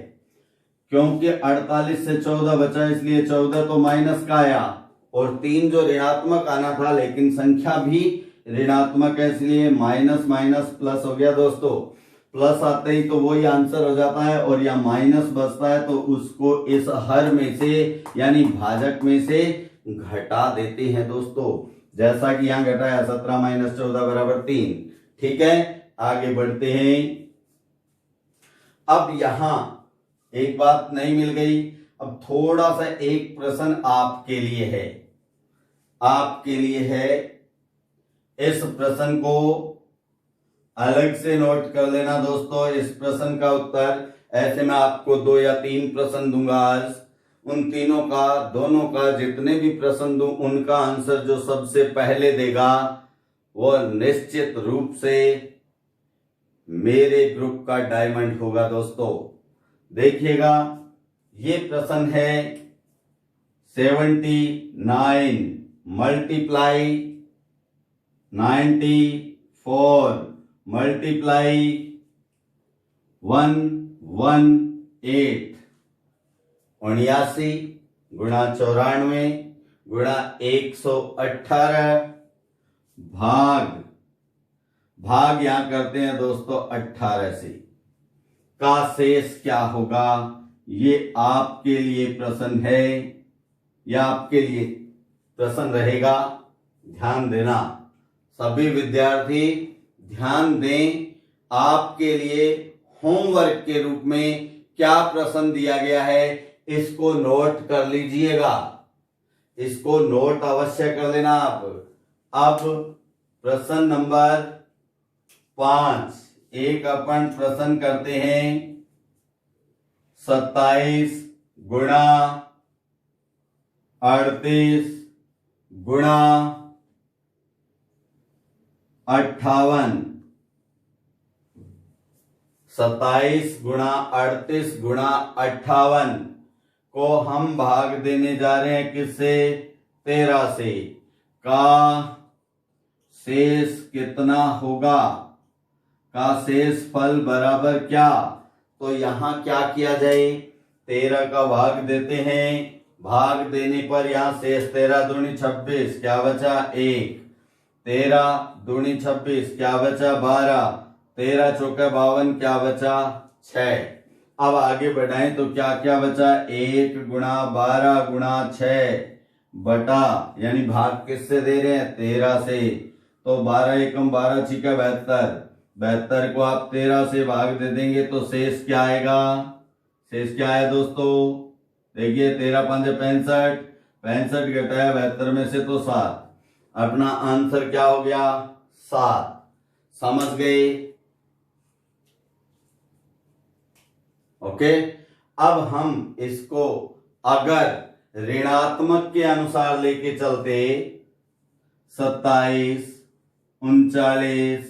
क्योंकि 48 से 14 बचा, इसलिए 14 तो माइनस का आया, और 3 जो ऋणात्मक आना था, लेकिन संख्या भी ऋणात्मक है, इसलिए माइनस माइनस प्लस हो गया दोस्तों। प्लस आते ही तो वही आंसर हो जाता है, और यहाँ माइनस बचता है, तो उसको इस हर में से यानी भाजक में से घटा देते हैं दोस्तों, जैसा कि यहाँ घटाया 17 - 14 बराबर 3। ठीक है, आगे बढ़ते हैं। अब यहां एक बात नहीं मिल गई, अब थोड़ा सा एक प्रश्न आपके लिए है, आपके लिए है। इस प्रश्न को अलग से नोट कर लेना दोस्तों। इस प्रश्न का उत्तर ऐसे मैं आपको 2 या 3 प्रश्न दूंगा आज, उन तीनों का, दोनों का जितने भी प्रश्न दूं उनका आंसर जो सबसे पहले देगा वो निश्चित रूप से मेरे ग्रुप का डायमंड होगा। दोस्तों देखिएगा, ये प्रश्न है 79 मल्टीप्लाई 94 मल्टीप्लाई 118 79 गुणा 94 गुणा 118 भाग यहां करते हैं दोस्तों 18 से, का शेष क्या होगा। ये आपके लिए प्रश्न है या आपके लिए प्रश्न रहेगा, ध्यान देना सभी विद्यार्थी, ध्यान दें। आपके लिए होमवर्क के रूप में क्या प्रश्न दिया गया है इसको नोट कर लीजिएगा, इसको नोट अवश्य कर लेना आप। अब प्रश्न नंबर 5 एक अपन प्रश्न करते हैं 27 गुणा 38 गुणा 58 27 गुणा 38 गुणा 58 को हम भाग देने जा रहे हैं किससे, 13 से, का शेष कितना होगा, का शेष फल बराबर क्या। तो यहां क्या किया जाए, 13 का भाग देते हैं, भाग देने पर यहां शेष 13 दूनी 26 क्या बचा 1, 13 दूनी 26 क्या बचा 12, 13 चौके 52 क्या बचा 6। अब आगे बढ़ाएं तो क्या क्या बचा, 1 गुणा 12 गुणा 6 बटा, यानी भाग किससे दे रहे हैं 13 से, तो 12 एकम 12 छिका 72, 72 को आप 13 से भाग दे देंगे तो शेष क्या आएगा, शेष क्या है दोस्तों, देखिए 13 5 65, 65 घटाया 72 में से तो 7, अपना आंसर क्या हो गया 7। समझ गए, ओके। अब हम इसको अगर ऋणात्मक के अनुसार लेके चलते 27 39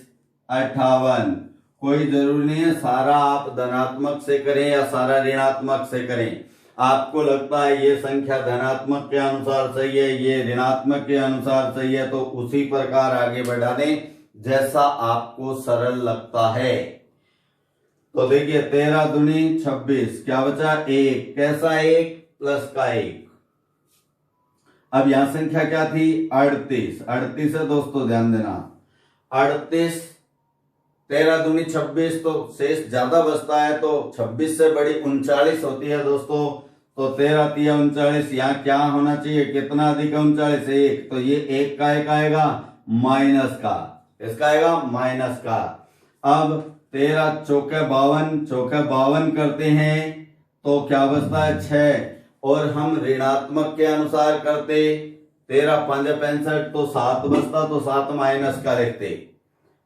58, कोई जरूरी नहीं है सारा आप धनात्मक से करें या सारा ऋणात्मक से करें। आपको लगता है ये संख्या धनात्मक के अनुसार सही है, ये ऋणात्मक के अनुसार सही है, तो उसी प्रकार आगे बढ़ा दें जैसा आपको सरल लगता है। तो देखिए 13 दूनी 26 क्या बचा 1, कैसा 1 प्लस का 1। अब यहां संख्या क्या थी 38, 38 है दोस्तों ध्यान देना, 38 13 दूनी 26 तो शेष ज्यादा बचता है, तो 26 से बड़ी 39 होती है दोस्तों, तो 13 3 39, यहाँ क्या होना चाहिए, कितना अधिक है 39 1, तो ये 1 का 1 आएगा माइनस का, इसका आएगा माइनस का। अब 13 चौके 52, चौके 52 करते हैं तो क्या बचता है 6, और हम ऋणात्मक के अनुसार करते 13 5 65 तो 7 बचता, तो 7 माइनस का लिखते।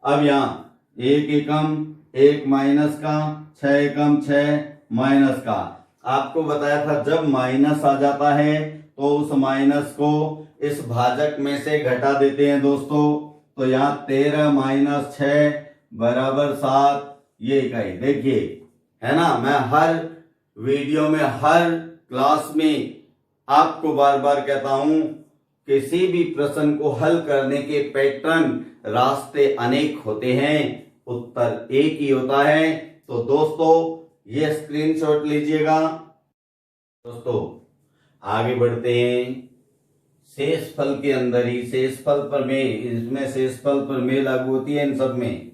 अब यहाँ 1 एकम 1 माइनस का, 6 एकम 6 माइनस का। आपको बताया था जब माइनस आ जाता है तो उस माइनस को इस भाजक में से घटा देते हैं दोस्तों, तो यहाँ 13 माइनस 6 बराबर 7, ये इकाई। देखिए है ना, मैं हर वीडियो में हर क्लास में आपको बार बार कहता हूं, किसी भी प्रश्न को हल करने के पैटर्न रास्ते अनेक होते हैं, उत्तर एक ही होता है। तो दोस्तों ये स्क्रीनशॉट लीजिएगा। दोस्तों आगे बढ़ते हैं, शेषफल के अंदर ही शेषफल पर में, इसमें शेषफल पर में लागू होती है इन सब में,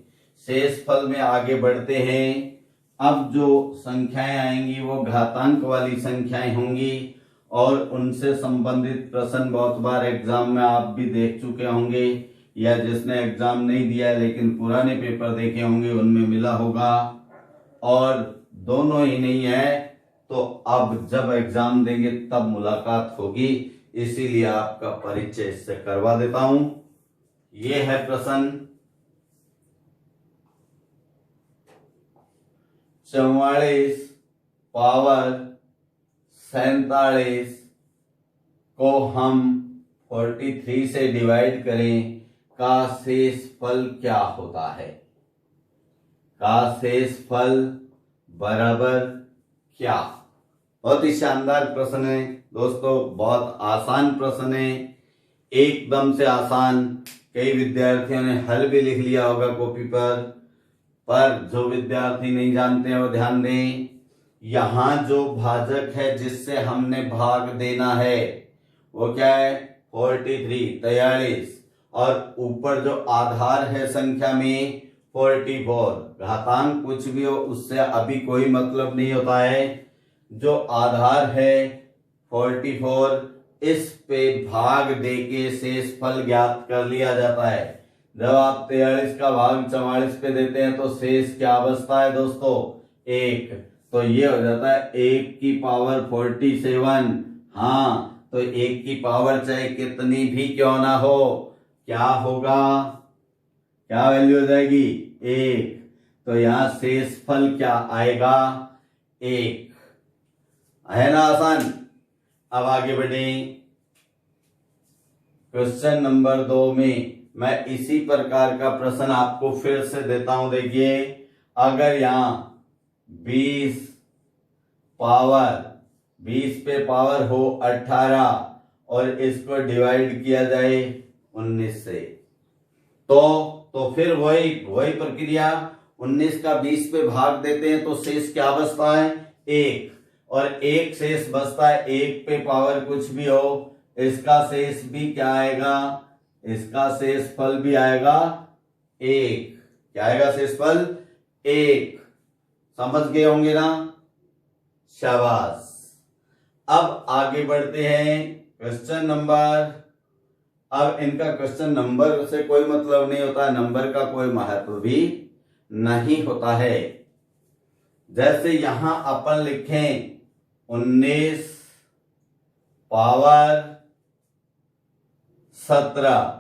शेषफल में आगे बढ़ते हैं। अब जो संख्याएं आएंगी वो घातांक वाली संख्याएं होंगी, और उनसे संबंधित प्रश्न बहुत बार एग्जाम में आप भी देख चुके होंगे, या जिसने एग्जाम नहीं दिया है लेकिन पुराने पेपर देखे होंगे उनमें मिला होगा, और दोनों ही नहीं है तो अब जब एग्जाम देंगे तब मुलाकात होगी, इसीलिए आपका परिचय इससे करवा देता हूं। यह है प्रश्न 44 पावर 47 को हम 43 से डिवाइड करें का शेष फल क्या होता है? का शेष फल बराबर क्या? बहुत ही शानदार प्रश्न है दोस्तों, बहुत आसान प्रश्न है, एकदम से आसान। कई विद्यार्थियों ने हल भी लिख लिया होगा कॉपी पर जो विद्यार्थी नहीं जानते हैं वो ध्यान दें। यहां जो भाजक है जिससे हमने भाग देना है वो क्या है? 43 और ऊपर जो आधार है संख्या में 44। घातांक कुछ भी हो उससे अभी कोई मतलब नहीं होता है। जो आधार है 44 इस पे भाग देके शेष फल ज्ञात कर लिया जाता है। जब आप 43 का भाग 44 पे देते हैं तो शेष क्या बचता है दोस्तों? 1। तो ये हो जाता है 1 की पावर 47। हाँ, तो 1 की पावर चाहे कितनी भी क्यों ना हो, क्या होगा? क्या वैल्यू हो जाएगी? 1। तो यहां शेष फल क्या आएगा? 1। है ना आसान? अब आगे बढ़े। क्वेश्चन नंबर 2 में मैं इसी प्रकार का प्रश्न आपको फिर से देता हूं। देखिए, अगर यहां 20 पे पावर हो 18 और इसको डिवाइड किया जाए 19 से, तो फिर वही प्रक्रिया। 19 का 20 पे भाग देते हैं तो शेष क्या बचता है? 1। और 1 शेष बचता है। 1 पे पावर कुछ भी हो, इसका शेष भी क्या आएगा? इसका शेष फल भी आएगा 1। क्या आएगा शेष फल? 1। समझ गए होंगे ना? शाबाश। अब आगे बढ़ते हैं क्वेश्चन नंबर। अब इनका क्वेश्चन नंबर से कोई मतलब नहीं होता, नंबर का कोई महत्व भी नहीं होता है। जैसे यहां अपन लिखें 19 पावर 17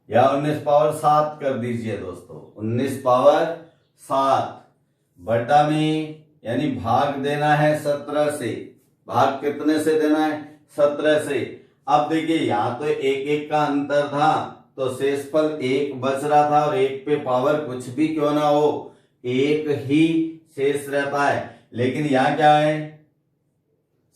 या 19 पावर 7 कर दीजिए दोस्तों। 19 पावर 7 बटा में, यानी भाग देना है 17 से। भाग कितने से देना है? 17 से। अब देखिए, यहां तो 1 का अंतर था तो शेषफल 1 बच रहा था और 1 पे पावर कुछ भी क्यों ना हो 1 ही शेष रहता है। लेकिन यहां क्या है?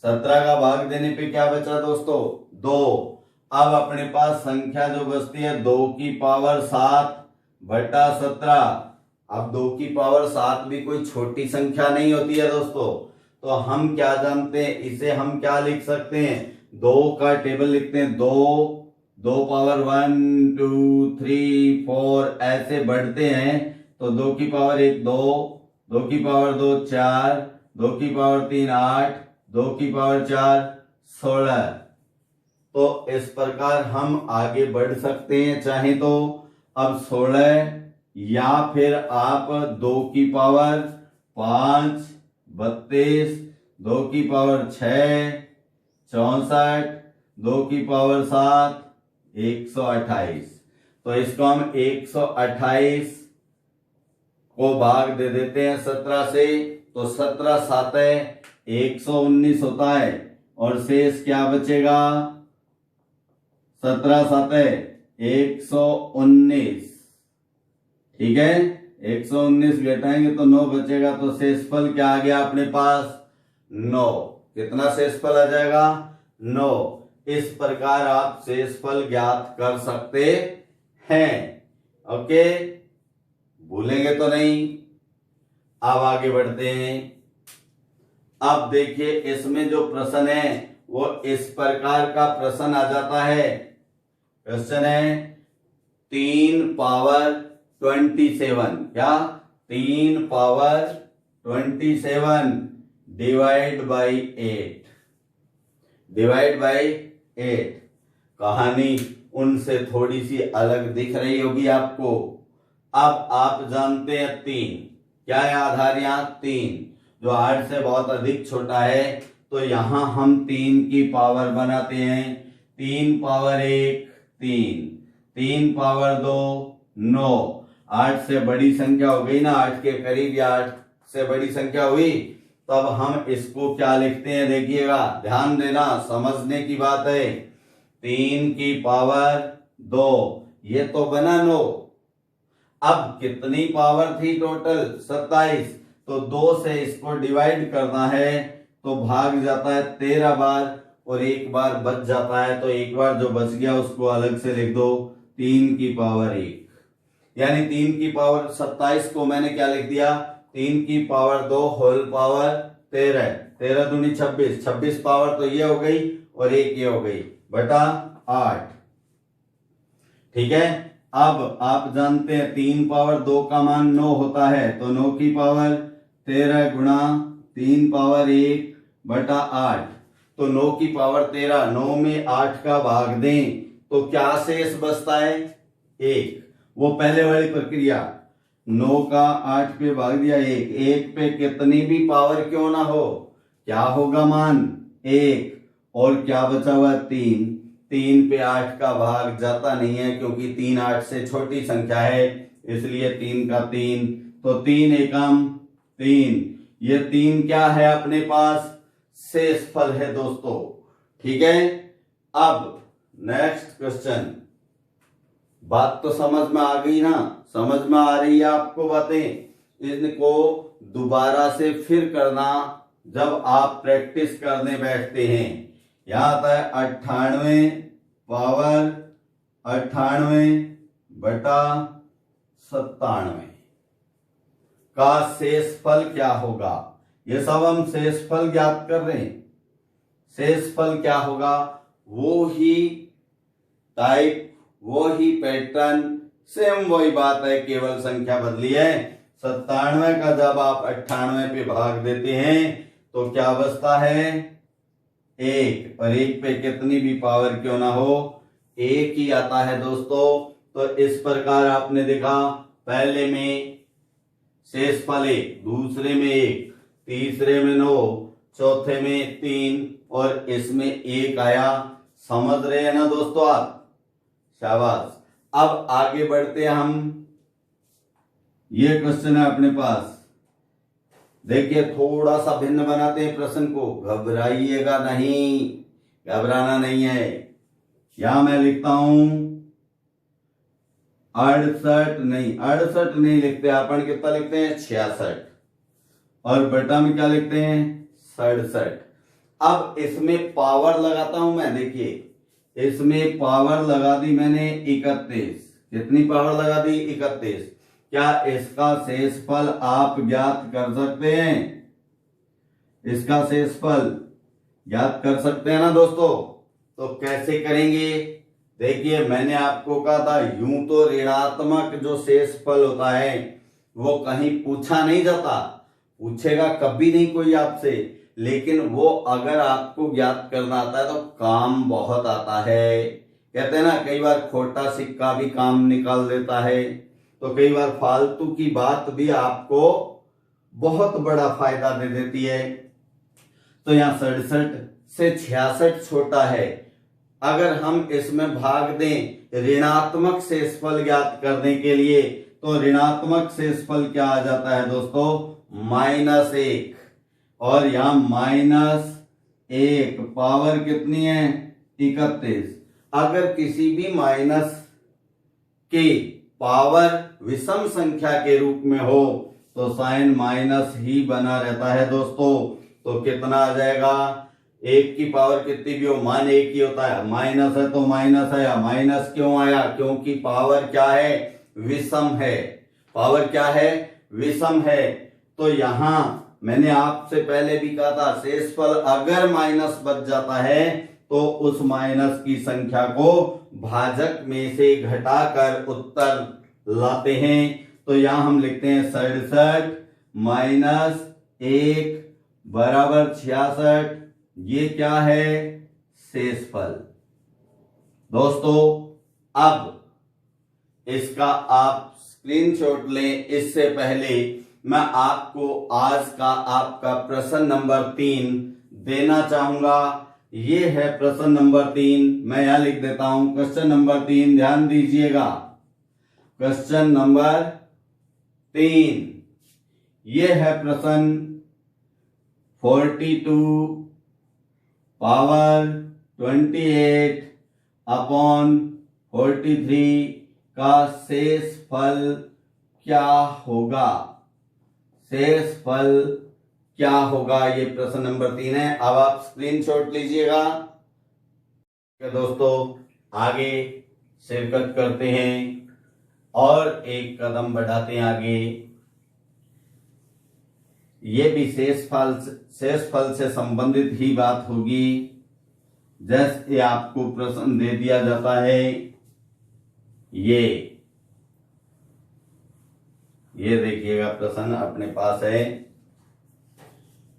17 का भाग देने पे क्या बचा दोस्तों? 2। अब अपने पास संख्या जो बचती है 2 की पावर 7 बटा 17। अब 2 की पावर 7 भी कोई छोटी संख्या नहीं होती है दोस्तों। तो हम क्या जानते हैं, इसे हम क्या लिख सकते हैं? 2 का टेबल लिखते हैं। 2 पावर 1 2 3 4 ऐसे बढ़ते हैं तो 2 की पावर 1 2, 2 की पावर 2 4, 2 की पावर 3 8, 2 की पावर 4 16। तो इस प्रकार हम आगे बढ़ सकते हैं चाहे तो। अब 16 या फिर आप 2 की पावर 5 32, 2 की पावर 6 64, 2 की पावर 7 128। तो इसको हम 128 को भाग दे देते हैं 17 से, तो 17 7 119 होता है और शेष क्या बचेगा? 17 7 119। ठीक है, 119 घटाएंगे तो 9 बचेगा। तो शेषफल क्या आ गया अपने पास? 9। कितना शेषफल आ जाएगा? 9। इस प्रकार आप शेषफल ज्ञात कर सकते हैं। ओके, भूलेंगे तो नहीं। अब आगे बढ़ते हैं। अब देखिए, इसमें जो प्रश्न है वो इस प्रकार का प्रश्न आ जाता है। क्वेश्चन है 3 पावर 27। क्या? 3 power 27 divide by 8। Divide by 8। कहानी उनसे थोड़ी सी अलग दिख रही होगी आपको। अब आप जानते हैं 3 क्या है? आधार यहां 3 जो 8 से बहुत अधिक छोटा है, तो यहां हम 3 की पावर बनाते हैं। 3 पावर 1 3, 3 पावर 2 9। 8 से बड़ी संख्या हो गई ना, 8 के करीब या 8 से बड़ी संख्या हुई तब हम इसको क्या लिखते हैं, देखिएगा, ध्यान देना, समझने की बात है। 3 की पावर 2, ये तो बना 9। अब कितनी पावर थी टोटल, 27। तो 2 से इसको डिवाइड करना है तो भाग जाता है 13 बार और 1 बार बच जाता है। तो 1 बार जो बच गया उसको अलग से लिख दो, 3 की पावर 1। यानी 3 की पावर 27 को मैंने क्या लिख दिया, 3 की पावर 2 होल पावर 13। 13 दूनी 26, 26 पावर तो ये हो गई और 1 ये हो गई, बटा 8। ठीक है। अब आप जानते हैं 3 पावर 2 का मान 9 होता है, तो 9 की पावर 13 गुणा 3 पावर 1 बटा 8। तो 9 की पावर 13, 9 में 8 का भाग दें तो क्या शेष बचता है, 1। वो पहले वाली प्रक्रिया, 9 का 8 पे भाग दिया 1, 1 पे कितनी भी पावर क्यों ना हो, क्या होगा मान, 1। और क्या बचा हुआ, 3। 3 पे 8 का भाग जाता नहीं है क्योंकि 3 8 से छोटी संख्या है, इसलिए 3 का 3। तो 3 एकम 3, ये 3 क्या है अपने पास, शेषफल है दोस्तों। ठीक है। अब नेक्स्ट क्वेश्चन, बात तो समझ में आ गई ना, समझ में आ रही है आपको बातें, इनको दोबारा से फिर करना जब आप प्रैक्टिस करने बैठते हैं। यहां आता है 98 पावर 98 बटा 97 का शेषफल क्या होगा। ये सब हम शेषफल ज्ञात कर रहे हैं। शेषफल क्या होगा, वो ही टाइप, वो ही पैटर्न, सेम वही बात है, केवल संख्या बदली है। 97 का जब आप 98 पे भाग देते हैं तो क्या बचता है, 1। और 1 पे कितनी भी पावर क्यों ना हो, 1 ही आता है दोस्तों। तो इस प्रकार आपने देखा, पहले में शेषफल 1, दूसरे में 1, तीसरे में 9, चौथे में 3 और इसमें 1 आया। समझ रहे हैं ना दोस्तों आप, शाबाश। अब आगे बढ़ते हैं हम, ये क्वेश्चन है अपने पास, देखिए थोड़ा सा भिन्न बनाते हैं प्रश्न को, घबराइएगा नहीं, घबराना नहीं है। यहां मैं लिखता हूं 68 नहीं लिखते, अपन कितना लिखते हैं, 66। और बटा में क्या लिखते हैं, 67। अब इसमें पावर लगाता हूं मैं, देखिए इसमें पावर लगा दी मैंने 31। कितनी पावर लगा दी, 31। क्या इसका शेषफल आप ज्ञात कर सकते हैं, इसका शेषफल ज्ञात कर सकते हैं ना दोस्तों। तो कैसे करेंगे, देखिए मैंने आपको कहा था यूं तो ऋणात्मक जो शेषफल होता है वो कहीं पूछा नहीं जाता, पूछेगा कभी नहीं कोई आपसे, लेकिन वो अगर आपको ज्ञात करना आता है तो काम बहुत आता है। कहते हैं ना, कई बार खोटा सिक्का भी काम निकाल देता है, तो कई बार फालतू की बात भी आपको बहुत बड़ा फायदा दे देती है। तो यहाँ 67 से 66 छोटा है, अगर हम इसमें भाग दें ऋणात्मक शेषफल ज्ञात करने के लिए, तो ऋणात्मक शेषफल क्या आ जाता है दोस्तों, -1। और यहां -1, पावर कितनी है, 31। अगर किसी भी माइनस के पावर विषम संख्या के रूप में हो तो साइन माइनस ही बना रहता है दोस्तों। तो कितना आ जाएगा, 1 की पावर कितनी भी हो, मान 1 ही होता है, माइनस है तो माइनस आया। माइनस क्यों आया, क्योंकि पावर क्या है, विषम है। पावर क्या है, विषम है। तो यहां मैंने आपसे पहले भी कहा था, शेषफल अगर माइनस बच जाता है तो उस माइनस की संख्या को भाजक में से घटाकर उत्तर लाते हैं। तो यहां हम लिखते हैं 67 -1 बराबर 66। ये क्या है, शेषफल। दोस्तों अब इसका आप स्क्रीनशॉट लें, इससे पहले मैं आपको आज का आपका प्रश्न नंबर 3 देना चाहूंगा। ये है प्रश्न नंबर 3, मैं यहां लिख देता हूं क्वेश्चन नंबर 3, ध्यान दीजिएगा। क्वेश्चन नंबर 3, ये है प्रश्न 42 पावर 28 अपॉन 43 का शेष फल क्या होगा? शेष फल क्या होगा? ये प्रश्न नंबर 3 है। अब आप स्क्रीनशॉट लीजिएगा। दोस्तों आगे शिरकत करते हैं और एक कदम बढ़ाते हैं आगे। ये भी शेष फल से संबंधित ही बात होगी। जैसे आपको प्रश्न दे दिया जाता है, ये देखिएगा प्रश्न अपने पास है।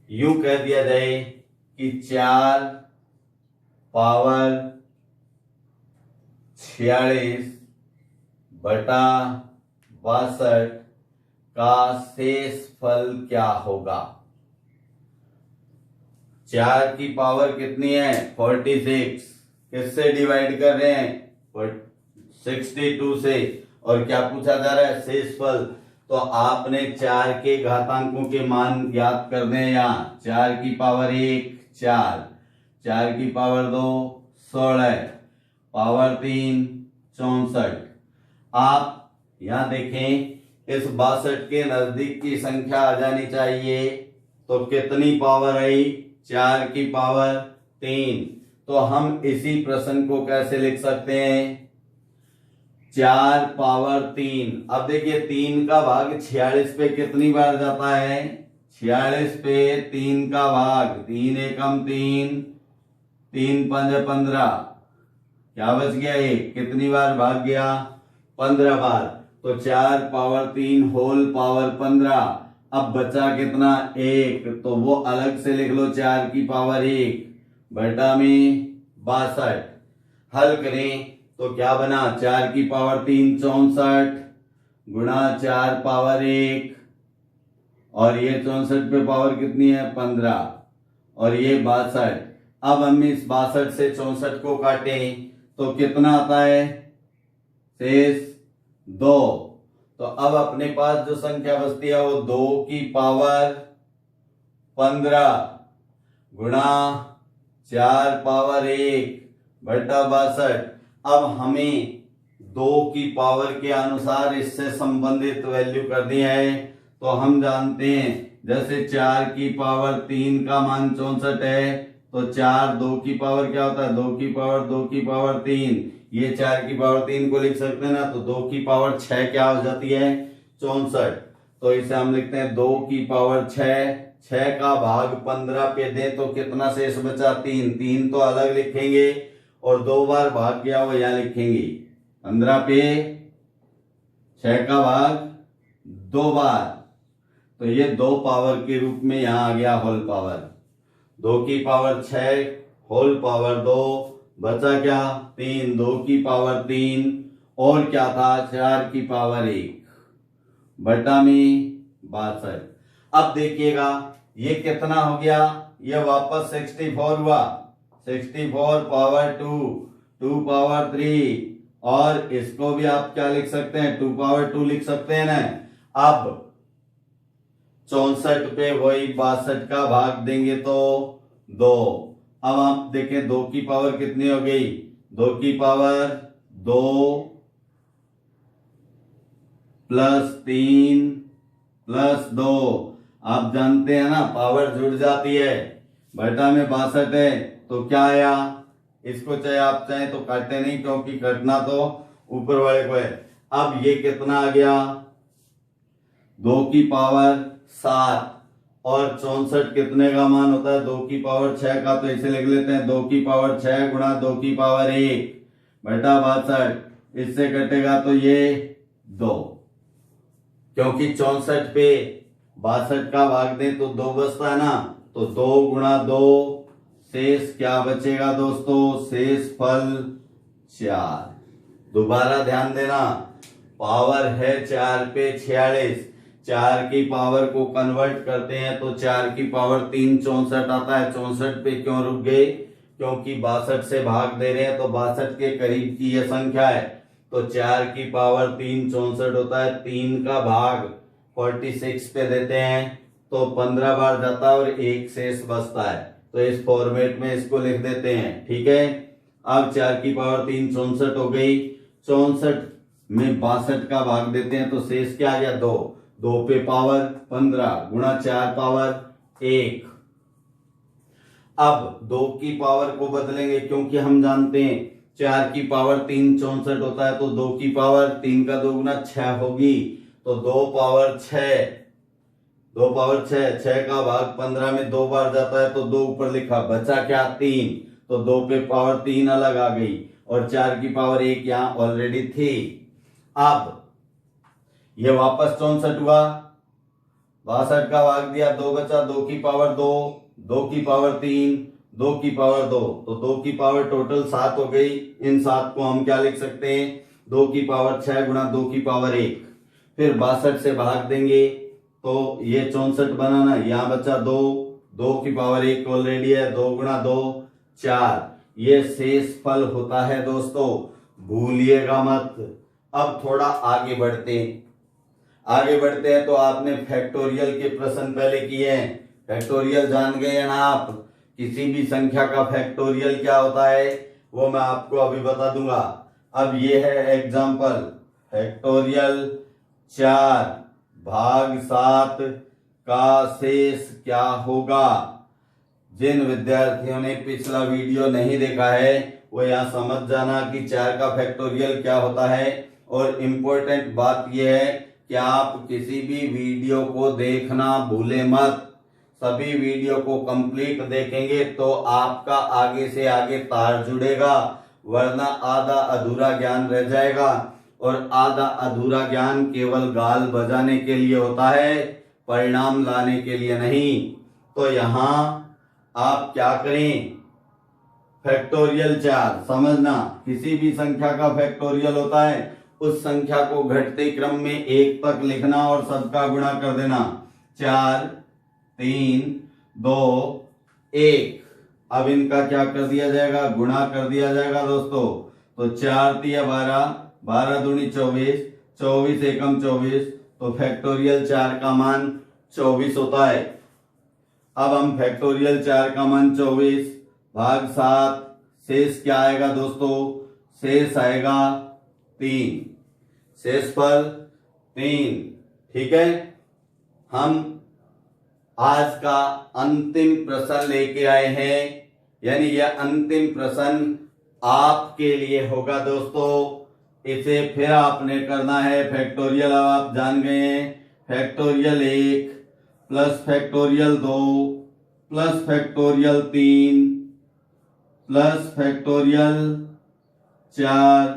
यूं कह दिया जाए कि 4 पावर 46 बटा 62 का शेष फल क्या होगा? 4 की पावर कितनी है? 46। किससे डिवाइड कर रहे हैं? 62 से। और क्या पूछा जा रहा है? शेष फल। तो आपने 4 के घातांकों के मान याद करने हैं। यहाँ 4 की पावर 1 4, 4 की पावर 2 16, पावर 3 64। आप यहाँ देखें, इस 62 के नजदीक की संख्या आ जानी चाहिए। तो कितनी पावर आई? 4 की पावर 3। तो हम इसी प्रश्न को कैसे लिख सकते हैं? 4 पावर 3। अब देखिए 3 का भाग 46 पे कितनी बार जाता है? 46 पे 3 का भाग 3 एकम 3, 3 पंज 15, क्या बच गया? 1। कितनी बार भाग गया? 15 बार। तो 4 पावर 3 होल पावर 15। अब बचा कितना? 1। तो वो अलग से लिख लो, 4 की पावर 1 बटा में 62। हल करें तो क्या बना? 4 की पावर 3 64 गुणा 4 पावर 1, और ये 64 पे पावर कितनी है? 15, और ये 62। अब हम इस 62 से 64 को काटें तो कितना आता है? शेष 2। तो अब अपने पास जो संख्या बचती है वो 2 की पावर 15 गुणा 4 पावर 1 बटा 62। अब हमें 2 की पावर के अनुसार इससे संबंधित वैल्यू करनी है। तो हम जानते हैं, जैसे 4 की पावर 3 का मान 64 है, तो 4 2 की पावर क्या होता है? 2 की पावर 2 की पावर 3। ये 4 की पावर 3 को लिख सकते हैं ना। तो 2 की पावर 6 क्या हो जाती है? 64। तो इसे हम लिखते हैं 2 की पावर 6। 6 का भाग 15 पे दें तो कितना शेष बचा? 3। 3 तो अलग लिखेंगे और 2 बार भाग गया वो यहां लिखेंगे। 15 पे 6 का भाग 2 बार, तो ये 2 पावर के रूप में यहां आ गया होल पावर। 2 की पावर 6 होल पावर 2, बचा क्या? 3। 2 की पावर 3 और क्या था? 4 की पावर 1 बटा में 62। अब देखिएगा ये कितना हो गया? ये वापस 64 हुआ। 64 पावर 2, 2 पावर 3, और इसको भी आप क्या लिख सकते हैं? 2 पावर 2 लिख सकते हैं ना। अब 64 पे वही 62 का भाग देंगे तो 2। अब आप देखें 2 की पावर कितनी हो गई? 2 की पावर 2 प्लस 3 प्लस 2। आप जानते हैं ना, पावर जुड़ जाती है। बटा में 62 है तो क्या आया? इसको चाहे आप चाहे तो काटे नहीं, क्योंकि कटना तो ऊपर वाले को है। अब ये कितना आ गया? 2 की पावर 7, और 64 कितने का मान होता है? 2 की पावर 6 का। तो इसे लिख लेते हैं 2 की पावर 6 गुणा 2 की पावर 1 बटा 62। इससे कटेगा तो ये 2, क्योंकि 64 पे 62 का भाग दें तो 2 बचता है ना। तो 2 गुणा 2, शेष क्या बचेगा दोस्तों? शेष फल 4। दोबारा ध्यान देना, पावर है 4 पे 46। 4 की पावर को कन्वर्ट करते हैं तो 4 की पावर 3 64 आता है। 64 पे क्यों रुक गए? क्योंकि 62 से भाग दे रहे हैं, तो 62 के करीब की यह संख्या है। तो 4 की पावर 3 64 होता है। 3 का भाग 46 पे देते हैं तो 15 बार जाता है और एक शेष बचता है। तो इस फॉर्मेट में इसको लिख देते हैं, ठीक है। अब 4 की पावर 3 64 हो गई। 64 में 62 का भाग देते हैं तो शेष क्या आ गया 2। 2 पे पावर 15 गुणा 4 पावर 1। अब 2 की पावर को बदलेंगे क्योंकि हम जानते हैं 4 की पावर 3 64 होता है, तो 2 की पावर 3 का 2 गुना 6 होगी। तो 2 पावर 6, 2 पावर 6, 6 का भाग 15 में 2 बार जाता है तो 2 ऊपर लिखा, बचा क्या 3। तो 2 पे पावर 3 अलग आ गई और 4 की पावर 1 यहां ऑलरेडी थी। अब ये वापस 64 हुआ, 62 का भाग दिया, 2 बचा, 2 की पावर 2, 2 की पावर 3, 2 की पावर 2, तो 2 की पावर टोटल 7 हो गई। इन 7 को हम क्या लिख सकते हैं 2 की पावर 6 गुणा 2 की पावर 1। फिर 62 से भाग देंगे तो ये 64 बनाना, यहां बचा 2, 2 की पावर 1 ऑलरेडी है, 2 गुणा 2 4। ये शेष फल होता है दोस्तों, भूलिएगा मत। अब थोड़ा आगे बढ़ते हैं तो आपने फैक्टोरियल के प्रश्न पहले किए हैं। फैक्टोरियल जान गए हैं ना आप। किसी भी संख्या का फैक्टोरियल क्या होता है वो मैं आपको अभी बता दूंगा। अब ये है एग्जांपल, फैक्टोरियल 4 भाग 7 का शेष क्या होगा। जिन विद्यार्थियों ने पिछला वीडियो नहीं देखा है वो यहाँ समझ जाना कि 4 का फैक्टोरियल क्या होता है। और इम्पोर्टेंट बात यह है कि आप किसी भी वीडियो को देखना भूले मत। सभी वीडियो को कंप्लीट देखेंगे तो आपका आगे से आगे तार जुड़ेगा, वरना आधा अधूरा ज्ञान रह जाएगा। और आधा अधूरा ज्ञान केवल गाल बजाने के लिए होता है, परिणाम लाने के लिए नहीं। तो यहाँ आप क्या करें, फैक्टोरियल 4 समझना, किसी भी संख्या का फैक्टोरियल होता है उस संख्या को घटते क्रम में 1 तक लिखना और सबका गुणा कर देना। 4 3 2 1। अब इनका क्या कर दिया जाएगा, गुणा कर दिया जाएगा दोस्तों। तो 4 तिया 12, 12 दूनी 24, 24 एकम 24, तो फैक्टोरियल 4 का मान 24 होता है। अब हम फैक्टोरियल 4 का मान 24 भाग 7, शेष क्या आएगा दोस्तों, शेष आएगा 3, शेषफल 3। ठीक है, हम आज का अंतिम प्रश्न लेके आए हैं, यानी यह अंतिम प्रश्न आपके लिए होगा दोस्तों। इसे फिर आपने करना है फैक्टोरियल। अब आप जान गए हैं factorial 1 plus factorial 2 plus factorial 3 plus factorial 4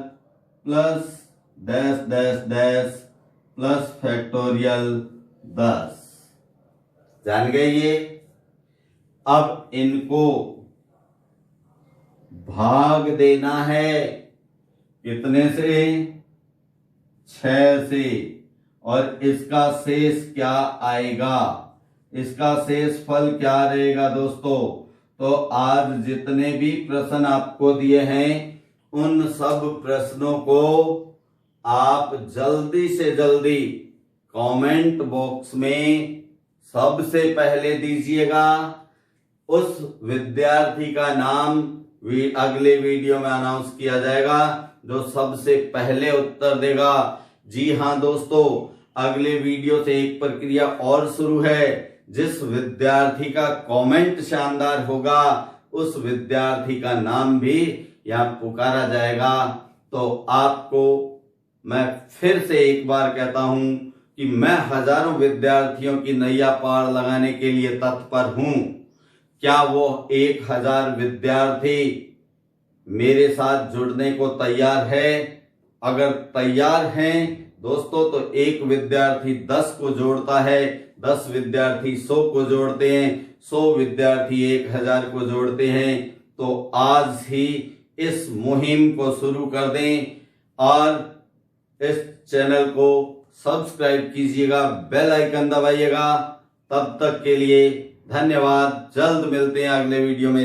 plus dash dash dash plus factorial 10। जान गए ये। अब इनको भाग देना है कितने से, 6 से। और इसका शेष क्या आएगा, इसका शेष फल क्या रहेगा दोस्तों। तो आज जितने भी प्रश्न आपको दिए हैं उन सब प्रश्नों को आप जल्दी से जल्दी कमेंट बॉक्स में सबसे पहले दीजिएगा। उस विद्यार्थी का नाम अगले वीडियो में अनाउंस किया जाएगा जो सबसे पहले उत्तर देगा। जी हां दोस्तों, अगले वीडियो से एक प्रक्रिया और शुरू है। जिस विद्यार्थी का कमेंट शानदार होगा उस विद्यार्थी का नाम भी यहाँ पुकारा जाएगा। तो आपको मैं फिर से एक बार कहता हूं कि मैं हजारों विद्यार्थियों की नैया पार लगाने के लिए तत्पर हूं। क्या वो 1000 विद्यार्थी मेरे साथ जुड़ने को तैयार है? अगर तैयार हैं दोस्तों तो एक विद्यार्थी 10 को जोड़ता है, 10 विद्यार्थी 100 को जोड़ते हैं, 100 विद्यार्थी 1000 को जोड़ते हैं। तो आज ही इस मुहिम को शुरू कर दें और इस चैनल को सब्सक्राइब कीजिएगा, बेल आइकन दबाइएगा। तब तक के लिए धन्यवाद। जल्द मिलते हैं अगले वीडियो में।